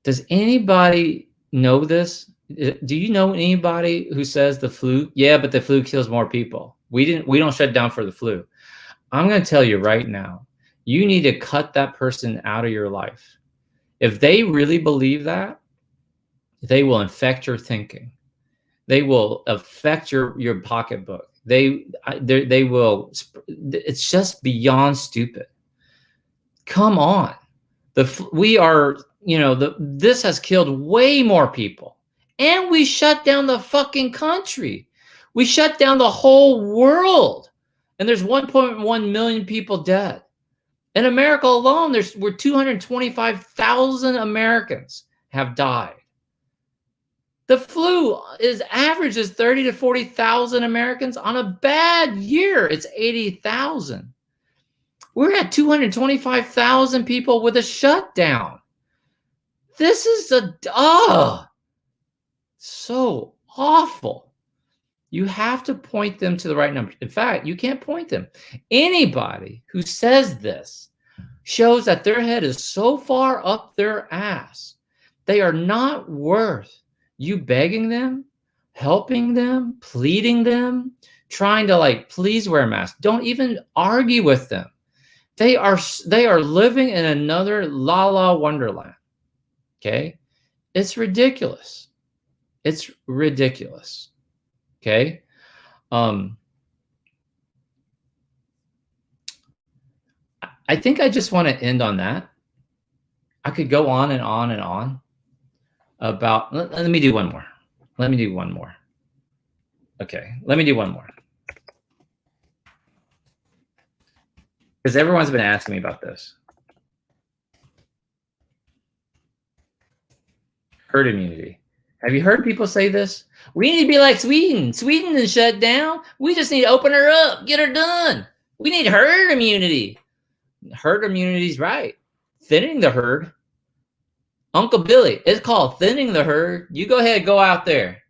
Does anybody know this? Do you know anybody who says the flu? Yeah, but the flu kills more people. We don't shut down for the flu. I'm going to tell you right now, you need to cut that person out of your life. If they really believe that, they will infect your thinking. They will affect your pocketbook. They will. It's just beyond stupid. Come on, this has killed way more people, and we shut down the fucking country. We shut down the whole world, and there's 1.1 million people dead. In America alone, we're 225,000 Americans have died. The flu averages 30 to 40,000 Americans. On a bad year, it's 80,000. We're at 225,000 people with a shutdown. This is so awful. You have to point them to the right numbers. In fact, you can't point them. Anybody who says this shows that their head is so far up their ass. They are not worth you begging them, helping them, pleading them, trying to please wear a mask. Don't even argue with them. They are living in another la wonderland. Okay? It's ridiculous. It's ridiculous. Okay? I think I just want to end on that. I could go on and on and on about, let me do one more. Okay, let me do one more. Because everyone's been asking me about this. Herd immunity. Have you heard people say this? We need to be like Sweden. Sweden is shut down. We just need to open her up, get her done. We need herd immunity. Herd immunity is right. Thinning the herd. Uncle Billy, it's called thinning the herd. You go ahead, go out there.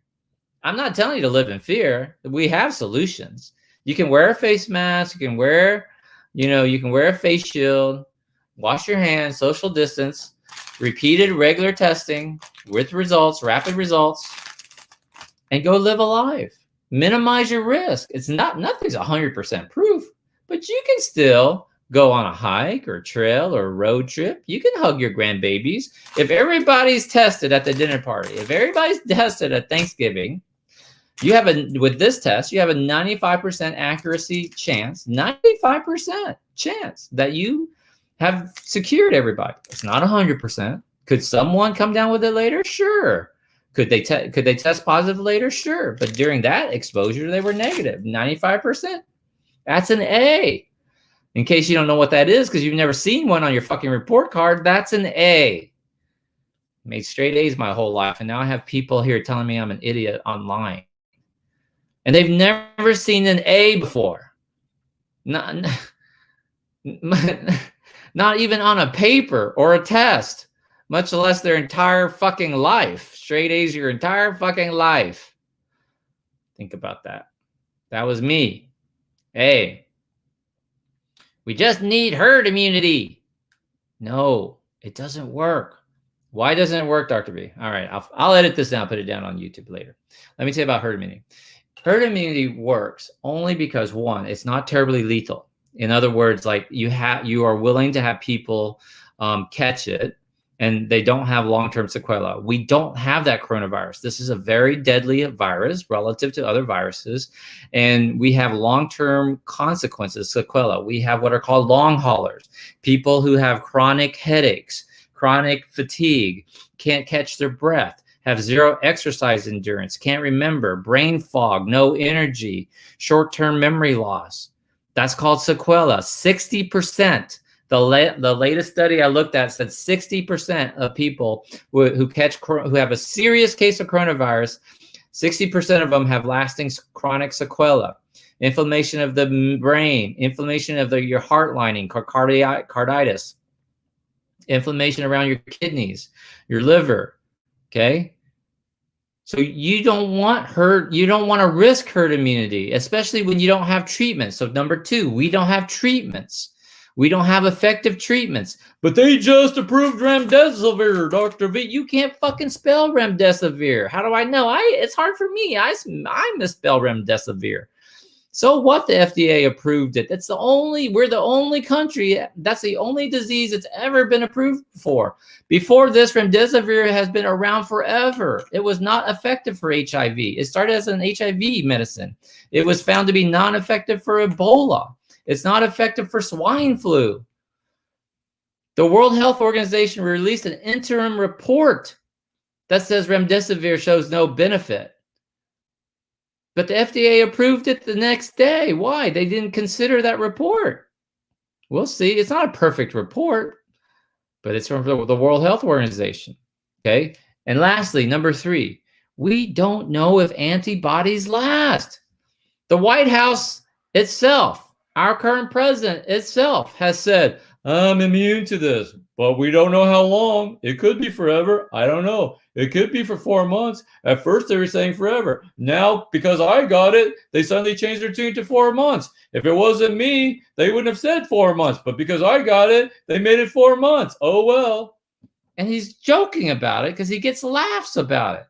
I'm not telling you to live in fear. We have solutions. You can wear a face mask. You can wear, you can wear a face shield, wash your hands, social distance, repeated regular testing with results, rapid results, and go live a life. Minimize your risk. Nothing's 100% proof, but you can still go on a hike or trail or road trip. You can hug your grandbabies. If everybody's tested at the dinner party, if everybody's tested at Thanksgiving, with this test, you have a 95% accuracy chance, 95% chance that you have secured everybody. It's not 100%. Could someone come down with it later? Sure. Could they test positive later? Sure. But during that exposure, they were negative, 95%. That's an A. In case you don't know what that is, because you've never seen one on your fucking report card, that's an A. Made straight A's my whole life, and now I have people here telling me I'm an idiot online. And they've never seen an A before. Not even on a paper or a test, much less their entire fucking life. Straight A's your entire fucking life. Think about that. That was me. Hey, we just need herd immunity. No, it doesn't work. Why doesn't it work, Dr. B? All right, I'll edit this down, put it down on YouTube later. Let me tell you about herd immunity. Herd immunity works only because, one, it's not terribly lethal. In other words, like you are willing to have people catch it, and they don't have long-term sequelae. We don't have that coronavirus. This is a very deadly virus relative to other viruses, and we have long-term consequences, sequelae. We have what are called long haulers, people who have chronic headaches, chronic fatigue, can't catch their breath, have zero exercise endurance, can't remember, brain fog, no energy, short-term memory loss. That's called sequela. 60%. The latest study I looked at said 60% of people who have a serious case of coronavirus, 60% of them have lasting chronic sequela. Inflammation of the brain, inflammation of your heart lining, carditis, inflammation around your kidneys, your liver. Okay. So you don't want to risk herd immunity, especially when you don't have treatment. So number two, we don't have treatments. We don't have effective treatments. But they just approved remdesivir, Dr. V. You can't fucking spell remdesivir. How do I know? It's hard for me. I misspell remdesivir. So what? The FDA approved it. We're the only country, that's the only disease it's ever been approved for. Before this, remdesivir has been around forever. It was not effective for HIV. It started as an HIV medicine. It was found to be non-effective for Ebola. It's not effective for swine flu. The World Health Organization released an interim report that says remdesivir shows no benefit. But the FDA approved it the next day. Why? They didn't consider that report. We'll see. It's not a perfect report, but it's from the World Health Organization. Okay. And lastly, number three, we don't know if antibodies last. The White House itself, our current president itself, has said, I'm immune to this, but we don't know how long. It could be forever. I don't know. It could be for 4 months. At first, they were saying forever. Now, because I got it, they suddenly changed their tune to 4 months. If it wasn't me, they wouldn't have said 4 months. But because I got it, they made it 4 months. Oh, well. And he's joking about it because he gets laughs about it.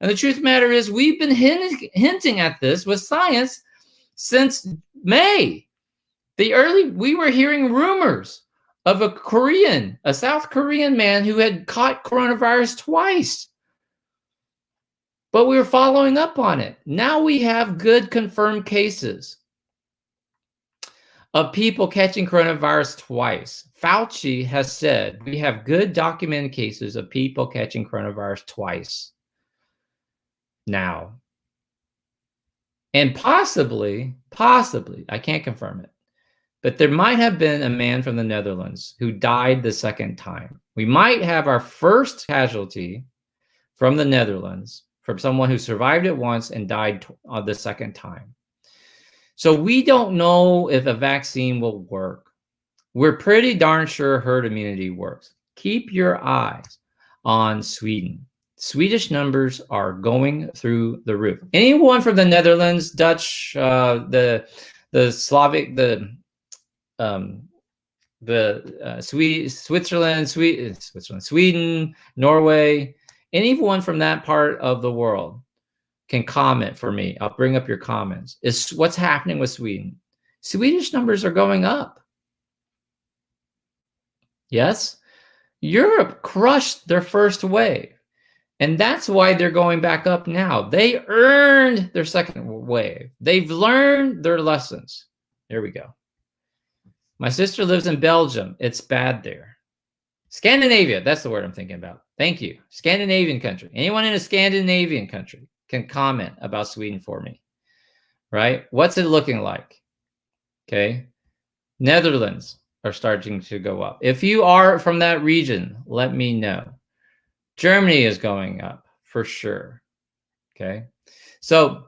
And the truth of the matter is, we've been hinting at this with science since May. We were hearing rumors of a South Korean man who had caught coronavirus twice. But we were following up on it. Now we have good confirmed cases of people catching coronavirus twice. Fauci has said we have good documented cases of people catching coronavirus twice now. And possibly, I can't confirm it, but there might have been a man from the Netherlands who died the second time. We might have our first casualty from the Netherlands, from someone who survived it once and died the second time. So we don't know if a vaccine will work. We're pretty darn sure herd immunity works. Keep your eyes on Sweden. Swedish numbers are going through the roof. Anyone from the Netherlands, Dutch, the Slavic, Switzerland, Sweden, Norway, anyone from that part of the world can comment for me. I'll bring up your comments. Is what's happening with Sweden? Swedish numbers are going up. Yes, Europe crushed their first wave, and that's why they're going back up now. They earned their second wave. They've learned their lessons. There we go. My sister lives in Belgium. It's bad there. Scandinavia, that's the word I'm thinking about. Thank you. Scandinavian country. Anyone in a Scandinavian country can comment about Sweden for me, right? What's it looking like? Okay. Netherlands are starting to go up. If you are from that region, let me know. Germany is going up for sure. Okay. So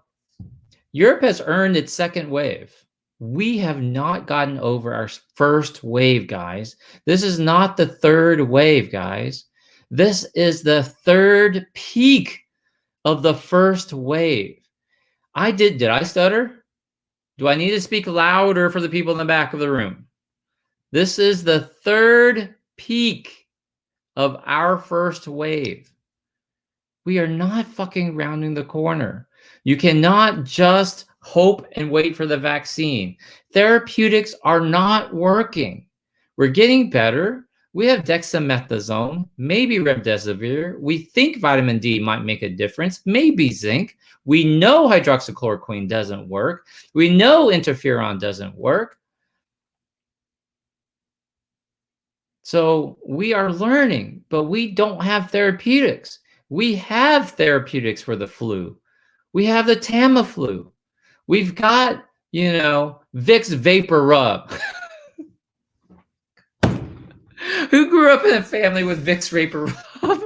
Europe has earned its second wave. We have not gotten over our first wave, guys. This is not the third wave, guys. This is the third peak of the first wave. Did I stutter? Do I need to speak louder for the people in the back of the room? This is the third peak of our first wave. We are not fucking rounding the corner. You cannot just hope and wait for the vaccine. Therapeutics are not working. We're getting better. We have dexamethasone, maybe remdesivir. We think vitamin D might make a difference, maybe zinc. We know hydroxychloroquine doesn't work. We know interferon doesn't work. So we are learning, but we don't have therapeutics. We have therapeutics for the flu. We have the Tamiflu. We've got, Vicks Vapor Rub. Who grew up in a family with Vicks Vapor Rub?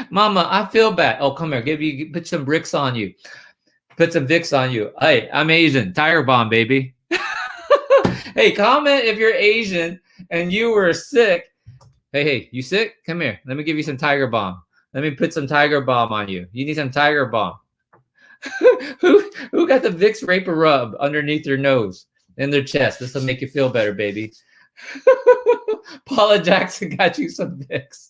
Mama, I feel bad. Oh, come here. Put some bricks on you. Put some Vicks on you. Hey, I'm Asian. Tiger Bomb, baby. Hey, comment if you're Asian and you were sick. Hey, you sick? Come here. Let me give you some Tiger Balm. Let me put some Tiger Balm on you. You need some Tiger Balm. Who got the Vicks Vapor Rub underneath their nose and their chest? This will make you feel better, baby. Paula Jackson got you some Vicks.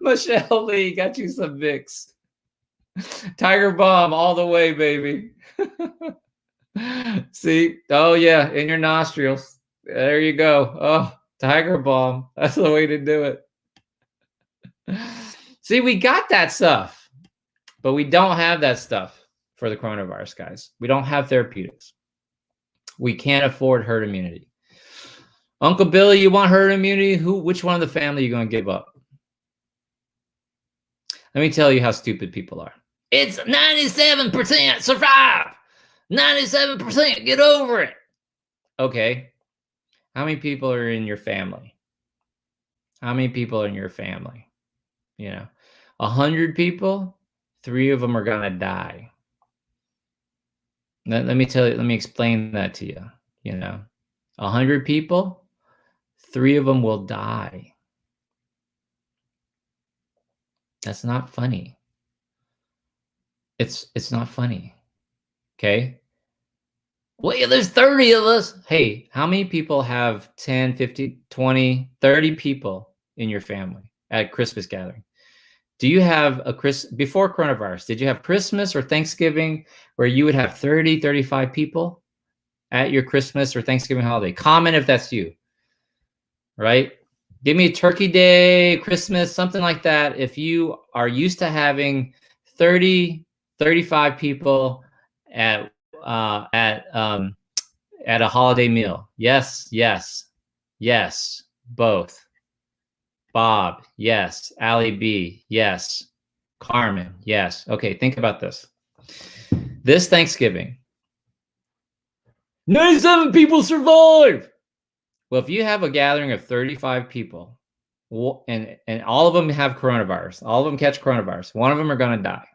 Michelle Lee got you some Vicks. Tiger Balm all the way, baby. See? Oh, yeah, in your nostrils. There you go. Oh. Tiger Balm. That's the way to do it. See, we got that stuff, but we don't have that stuff for the coronavirus, guys. We don't have therapeutics. We can't afford herd immunity. Uncle Billy, you want herd immunity? Which one of the family are you going to give up? Let me tell you how stupid people are. It's 97% survive. 97% get over it. Okay. How many people are in your family? How many people are in your family? 100 people, 3 of them are going to die. Let me explain that to you. 100 people, 3 of them will die. That's not funny. It's not funny. Okay? Well, yeah, there's 30 of us. Hey, how many people have 10, 50, 20, 30 people in your family at Christmas gathering? Do you have before coronavirus, did you have Christmas or Thanksgiving where you would have 30, 35 people at your Christmas or Thanksgiving holiday? Comment if that's you, right? Give me Turkey Day, Christmas, something like that. If you are used to having 30, 35 people at a holiday meal. Yes, both. Bob, yes. Allie B, yes. Carmen, yes. Okay, think about this. This Thanksgiving, 97 people survive. Well, if you have a gathering of 35 people, and all of them have coronavirus. All of them catch coronavirus. One of them are going to die.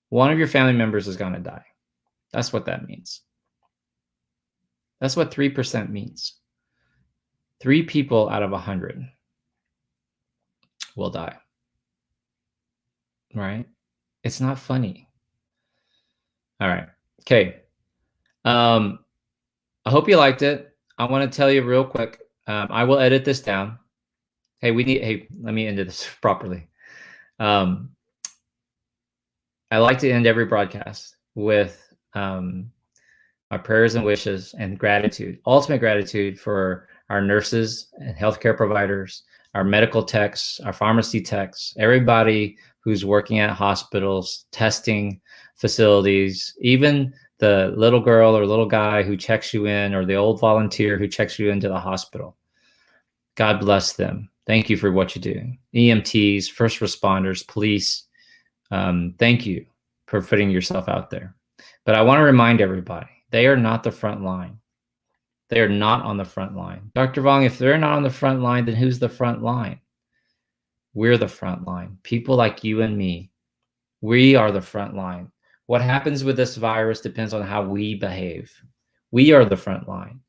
One of your family members is going to die. That's what that means. That's what 3% means. 3 people out of 100 will die. Right? It's not funny. All right. Okay. I hope you liked it. I want to tell you real quick. I will edit this down. Hey, let me end this properly. I like to end every broadcast with our prayers and wishes and gratitude, ultimate gratitude for our nurses and healthcare providers, our medical techs, our pharmacy techs, everybody who's working at hospitals, testing facilities, even the little girl or little guy who checks you in, or the old volunteer who checks you into the hospital. God bless them. Thank you for what you do. EMTs, first responders, police, thank you for putting yourself out there. But I want to remind everybody, they are not the front line. They are not on the front line. Dr. Vong, if they're not on the front line, then who's the front line? We're the front line. People like you and me, we are the front line. What happens with this virus depends on how we behave. We are the front line.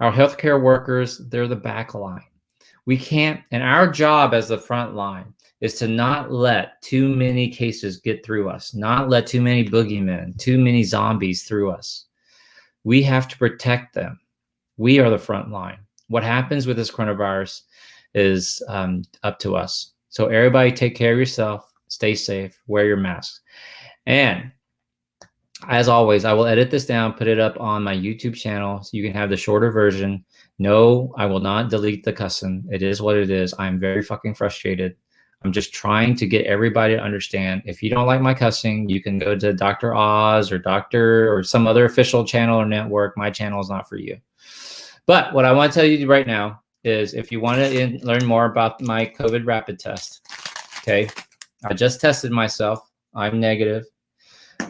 Our healthcare workers, they're the back line. We can't, and our job as the front line is to not let too many cases get through us, not let too many boogeymen, too many zombies through us. We have to protect them. We are the front line. What happens with this coronavirus is up to us. So everybody take care of yourself, stay safe, wear your mask. And as always, I will edit this down, put it up on my YouTube channel so you can have the shorter version. No, I will not delete the cussing. It is what it is. I'm very fucking frustrated. I'm just trying to get everybody to understand. If you don't like my cussing, you can go to Dr. Oz or Dr. or some other official channel or network. My channel is not for you. But what I want to tell you right now is if you want to learn more about my COVID rapid test, okay, I just tested myself. I'm negative.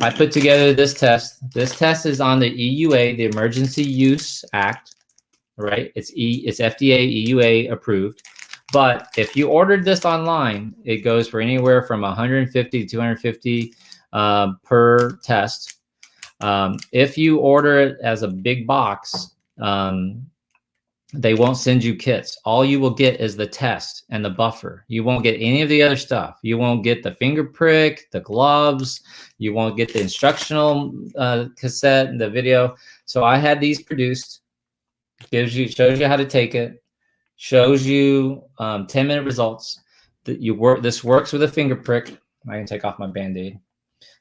I put together this test. This test is on the EUA, the Emergency Use Act, right? It's FDA, EUA approved. But if you ordered this online, it goes for anywhere from 150 to 250 per test. If you order it as a big box, they won't send you kits. All you will get is the test and the buffer. You won't get any of the other stuff. You won't get the finger prick, the gloves. You won't get the instructional cassette and the video. So I had these produced. Shows you how to take it. Shows you 10-minute results. This works with a finger prick. I can take off my Band-Aid.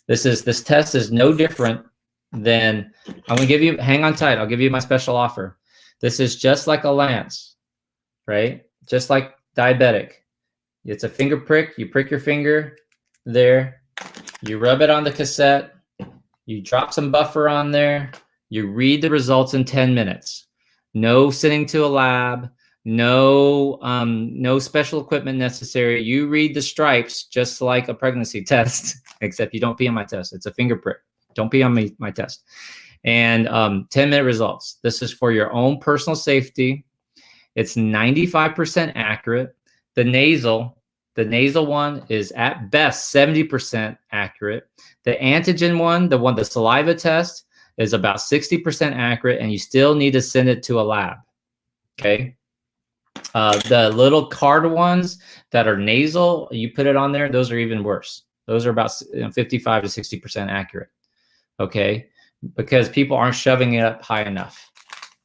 This test is no different than, I'm gonna give you, hang on tight, I'll give you my special offer. This is just like a lance, right? Just like diabetic. It's a finger prick. You prick your finger there. You rub it on the cassette. You drop some buffer on there. You read the results in 10 minutes. No sending to a lab. No special equipment necessary. You read the stripes just like a pregnancy test, except you don't pee on my test. It's a finger prick. Don't pee on my test. And 10-minute results. This is for your own personal safety. It's 95% accurate. The nasal one is at best 70% accurate. The antigen one, the saliva test, is about 60% accurate, and you still need to send it to a lab. Okay. The little card ones that are nasal, you put it on there, those are even worse. Those are about 55 to 60% accurate. Okay. Because people aren't shoving it up high enough,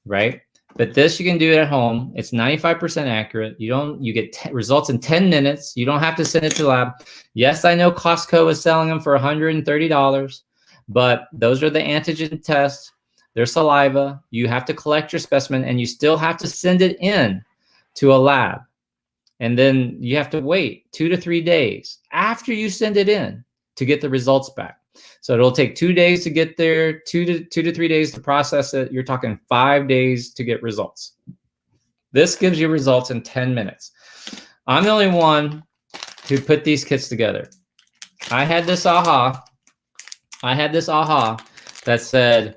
right? But this you can do at home. It's 95% accurate. You get results in 10 minutes. You don't have to send it to the lab. Yes, I know Costco is selling them for $130, but those are the antigen tests. They're saliva. You have to collect your specimen, and you still have to send it in to a lab. And then you have to wait 2 to 3 days after you send it in to get the results back. So it'll take 2 days to get there, 2 to 3 days to process it. You're talking 5 days to get results. This gives you results in 10 minutes. I'm the only one who put these kits together. I had this aha that said,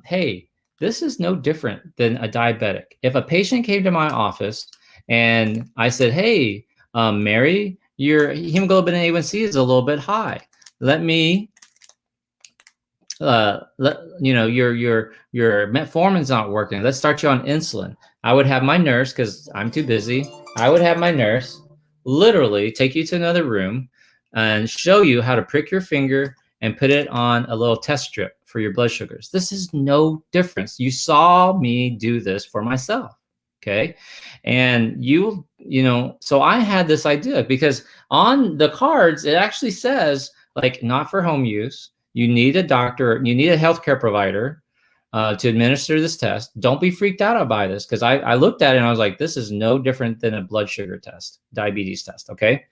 hey, this is no different than a diabetic. If a patient came to my office And I said, hey, Mary, your hemoglobin A1C is a little bit high. Let me, your metformin's not working. Let's start you on insulin. I would have my nurse, because I'm too busy, I would have my nurse literally take you to another room and show you how to prick your finger and put it on a little test strip for your blood sugars. This is no difference. You saw me do this for myself. Okay. And so I had this idea because on the cards, it actually says, like, not for home use. You need a doctor, you need a healthcare provider to administer this test. Don't be freaked out by this, because I looked at it and I was like, this is no different than a blood sugar test, diabetes test. Okay.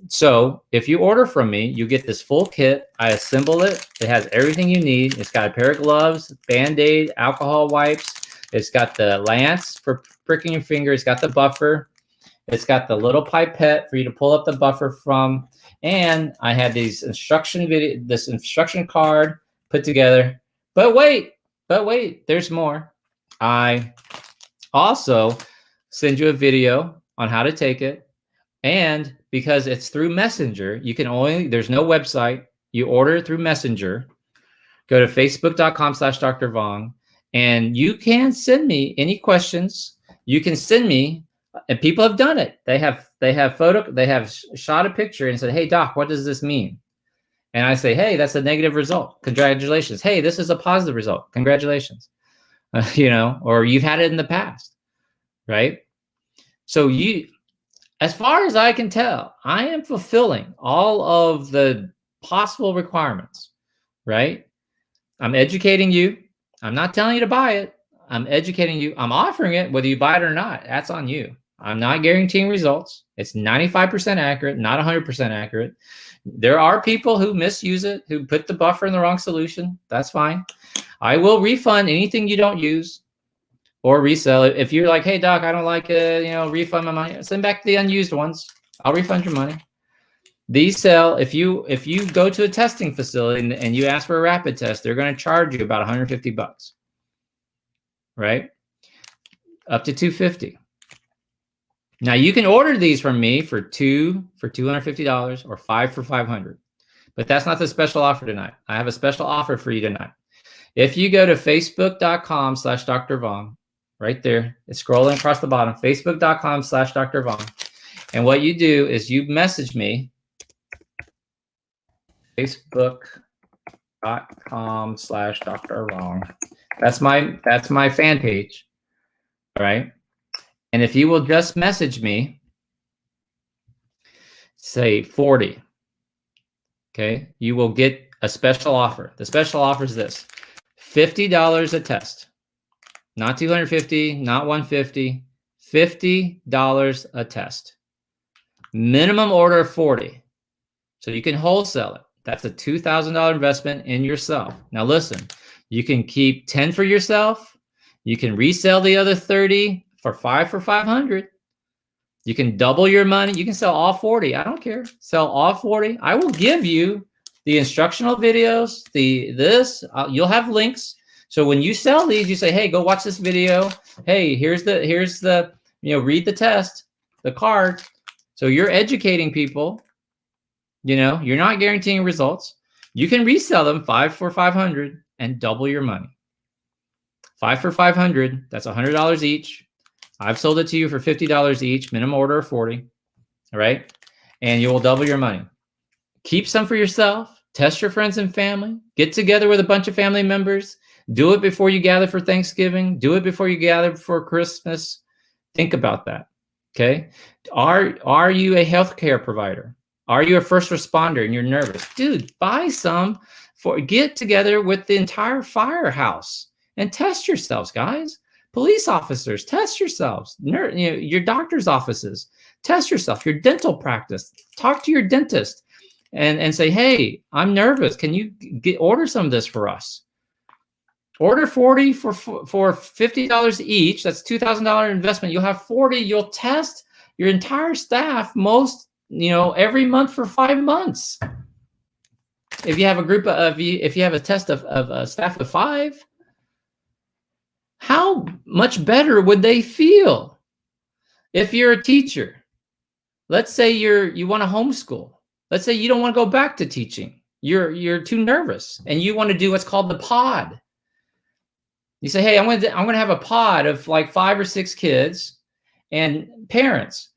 So if you order from me, you get this full kit. I assemble it. It has everything you need. It's got a pair of gloves, Band-Aid, alcohol wipes. It's got the lance for pricking your finger. It's got the buffer. It's got the little pipette for you to pull up the buffer from. And I had this instruction card put together. But wait, there's more. I also send you a video on how to take it. And because it's through Messenger, there's no website. You order it through Messenger. Go to facebook.com/Dr. Vong, and you can send me any questions. You can send me, and people have done it. They have shot a picture and said, hey, doc, what does this mean? And I say, hey, that's a negative result. Congratulations. Hey, this is a positive result. Congratulations. Or you've had it in the past, right? So as far as I can tell, I am fulfilling all of the possible requirements, right? I'm educating you. I'm not telling you to buy it. I'm educating you. I'm offering it, whether you buy it or not. That's on you. I'm not guaranteeing results. It's 95% accurate, not 100% accurate. There are people who misuse it, who put the buffer in the wrong solution. That's fine. I will refund anything you don't use or resell it. If you're like, hey, doc, I don't like it, refund my money. Send back the unused ones. I'll refund your money. These sell, if you go to a testing facility and you ask for a rapid test, they're going to charge you about $150, right? Up to $250. Now you can order these from me for $250 or 5 for $500, but that's not the special offer tonight. I have a special offer for you tonight. If you go to facebook.com/Dr. Vong, right there, it's scrolling across the bottom, facebook.com/Dr. Vong. And what you do is you message me, facebook.com/Dr. Vong. That's my fan page. All right. And if you will just message me, say 40, okay, you will get a special offer. The special offer is this: $50 a test, not $250, not $150, $50 a test. Minimum order of 40. So you can wholesale it. That's a $2,000 investment in yourself. Now listen, you can keep 10 for yourself. You can resell the other 30 for 5 for $500. You can double your money. You can sell all 40. I don't care. Sell all 40. I will give you the instructional videos, you'll have links. So when you sell these, you say, hey, go watch this video. Hey, here's the read the test, the card. So you're educating people. You're not guaranteeing results. You can resell them 5 for $500 and double your money. 5 for $500. That's $100 each. I've sold it to you for $50 each, minimum order of 40. All right. And you will double your money. Keep some for yourself. Test your friends and family. Get together with a bunch of family members. Do it before you gather for Thanksgiving. Do it before you gather for Christmas. Think about that. Okay. Are you a healthcare provider? Are you a first responder and you're nervous? Dude, buy some get together with the entire firehouse and test yourselves, guys. Police officers, test yourselves. Your doctor's offices, test yourself. Your dental practice, talk to your dentist and say, hey, I'm nervous. Can you order some of this for us? Order 40 for $50 each. That's $2,000 investment. You'll have 40. You'll test your entire staff every month for 5 months. If you have a group if you have a test of a staff of 5, how much better would they feel? If you're a teacher, let's say you want to homeschool. Let's say you don't want to go back to teaching. You're too nervous and you want to do what's called the pod. You say, hey, I'm going to have a pod of like 5 or 6 kids, and parents,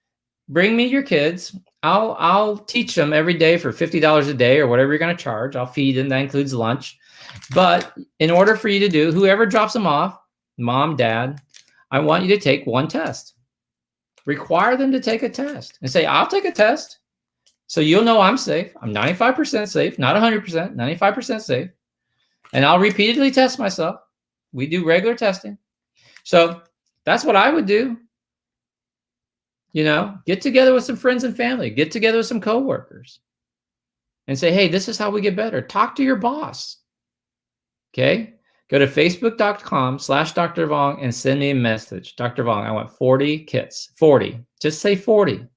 bring me your kids. I'll teach them every day for $50 a day or whatever you're going to charge. I'll feed them. That includes lunch. But in order for you to do, whoever drops them off, mom, dad, I want you to take one test. Require them to take a test and say, I'll take a test. So you'll know I'm safe. I'm 95% safe, not 100%, 95% safe. And I'll repeatedly test myself. We do regular testing. So that's what I would do. You know, get together with some friends and family, get together with some coworkers and say, hey, this is how we get better. Talk to your boss. Okay. Go to facebook.com/Dr. Vong and send me a message. Dr. Vong, I want 40 kits, 40, just say 40.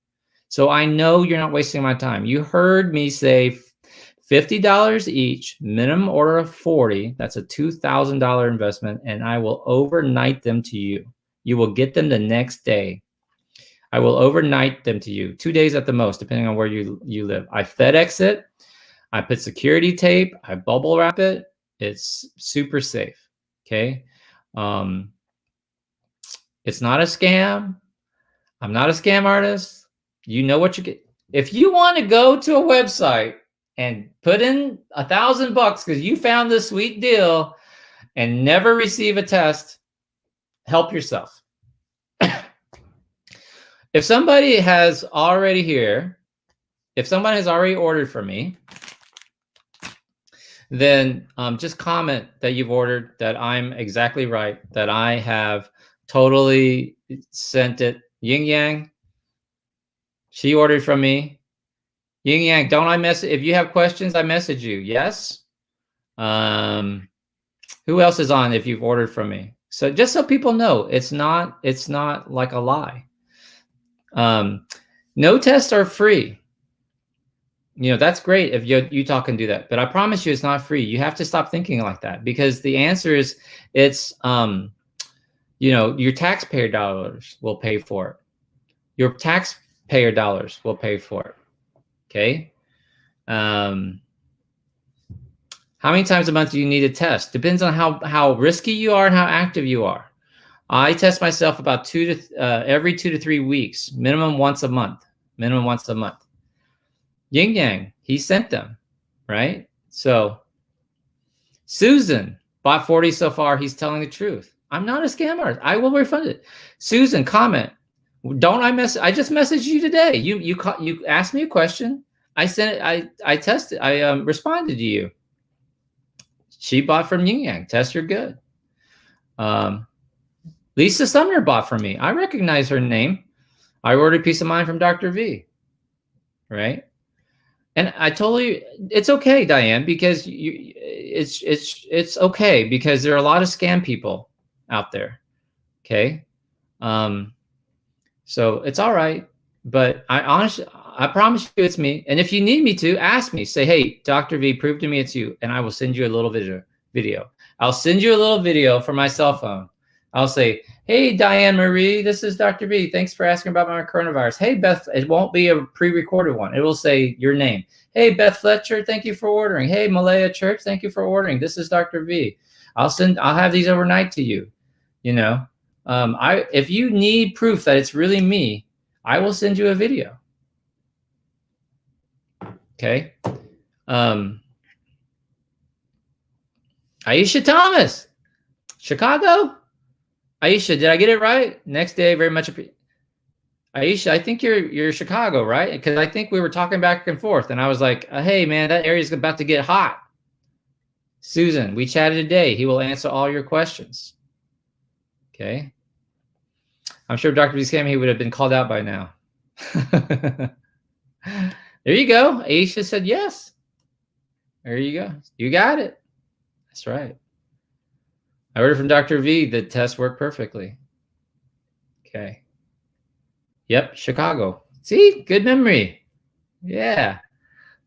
So I know you're not wasting my time. You heard me say $50 each, minimum order of 40. That's a $2,000 investment, and I will overnight them to you. You will get them the next day. I will overnight them to you, 2 days at the most, depending on where you live. I FedEx it. I put security tape. I bubble wrap it. It's super safe. Okay. It's not a scam. I'm not a scam artist. You know what you get. If you want to go to a website and put in $1,000 because you found this sweet deal and never receive a test, help yourself. If somebody has already ordered from me, then just comment that you've ordered, that I'm exactly right, that I have totally sent it. Yin Yang, she ordered from me. Yin Yang, don't I message? If you have questions, I message you. Yes. Who else is on if you've ordered from me? So just so people know, it's not like a lie. No tests are free. You know, that's great if Utah can do that, but I promise you it's not free. You have to stop thinking like that, because the answer is it's, you know, your taxpayer dollars will pay for it. Your taxpayer dollars will pay for it. Okay. How many times a month do you need a test? Depends on how risky you are and how active you are. I test myself about every 2 to 3 weeks, minimum once a month. Yin Yang, he sent them, right? So Susan bought 40 so far. He's telling the truth. I'm not a scam artist. I will refund it. Susan, comment. Don't I just messaged you today. You asked me a question. I sent it. I tested. I responded to you. She bought from Yin Yang. Tests are good. Lisa Sumner bought from me. I recognize her name. I ordered Peace of Mind from Dr. V. Right? And I told you it's okay, Diane, because it's okay, because there are a lot of scam people out there. Okay. So it's all right. But I promise you it's me. And if you need me to, ask me. Say, hey, Dr. V, prove to me it's you. And I will send you a little video. I'll send you a little video from my cell phone. I'll say, hey, Diane Marie, this is Dr. V. Thanks for asking about my coronavirus. Hey, Beth, it won't be a pre-recorded one. It will say your name. Hey, Beth Fletcher, thank you for ordering. Hey, Malaya Church, thank you for ordering. This is Dr. V. I'll have these overnight to you. You know, if you need proof that it's really me, I will send you a video. Okay. Aisha Thomas, Chicago. Aisha, did I get it right? Next day, very much appreciated. Aisha, I think you're Chicago, right? Because I think we were talking back and forth, and I was like, hey, man, that area is about to get hot. Susan, we chatted today. He will answer all your questions. Okay. I'm sure if Dr. B scam, he would have been called out by now. There you go. Aisha said yes. There you go. You got it. That's right. I ordered from Dr. V. The test worked perfectly. Okay. Yep, Chicago. See, good memory. Yeah.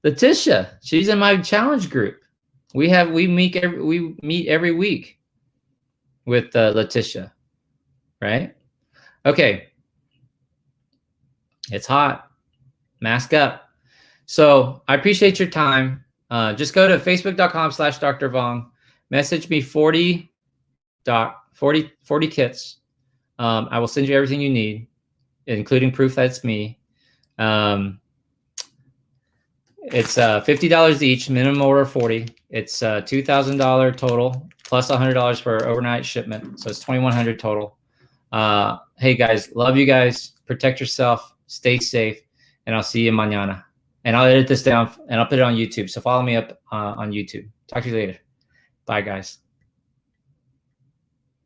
Letitia, she's in my challenge group. We meet every week with Letitia, right? Okay. It's hot. Mask up. So I appreciate your time. Just go to facebook.com/Dr. Vong. Message me 40 kits. I will send you everything you need, including proof that's me. It's $50 each, minimum order 40. It's $2,000 total plus $100 for overnight shipment. So it's $2,100 total. Hey guys, love you guys. Protect yourself. Stay safe. And I'll see you mañana. And I'll edit this down and I'll put it on YouTube. So follow me up on YouTube. Talk to you later. Bye guys.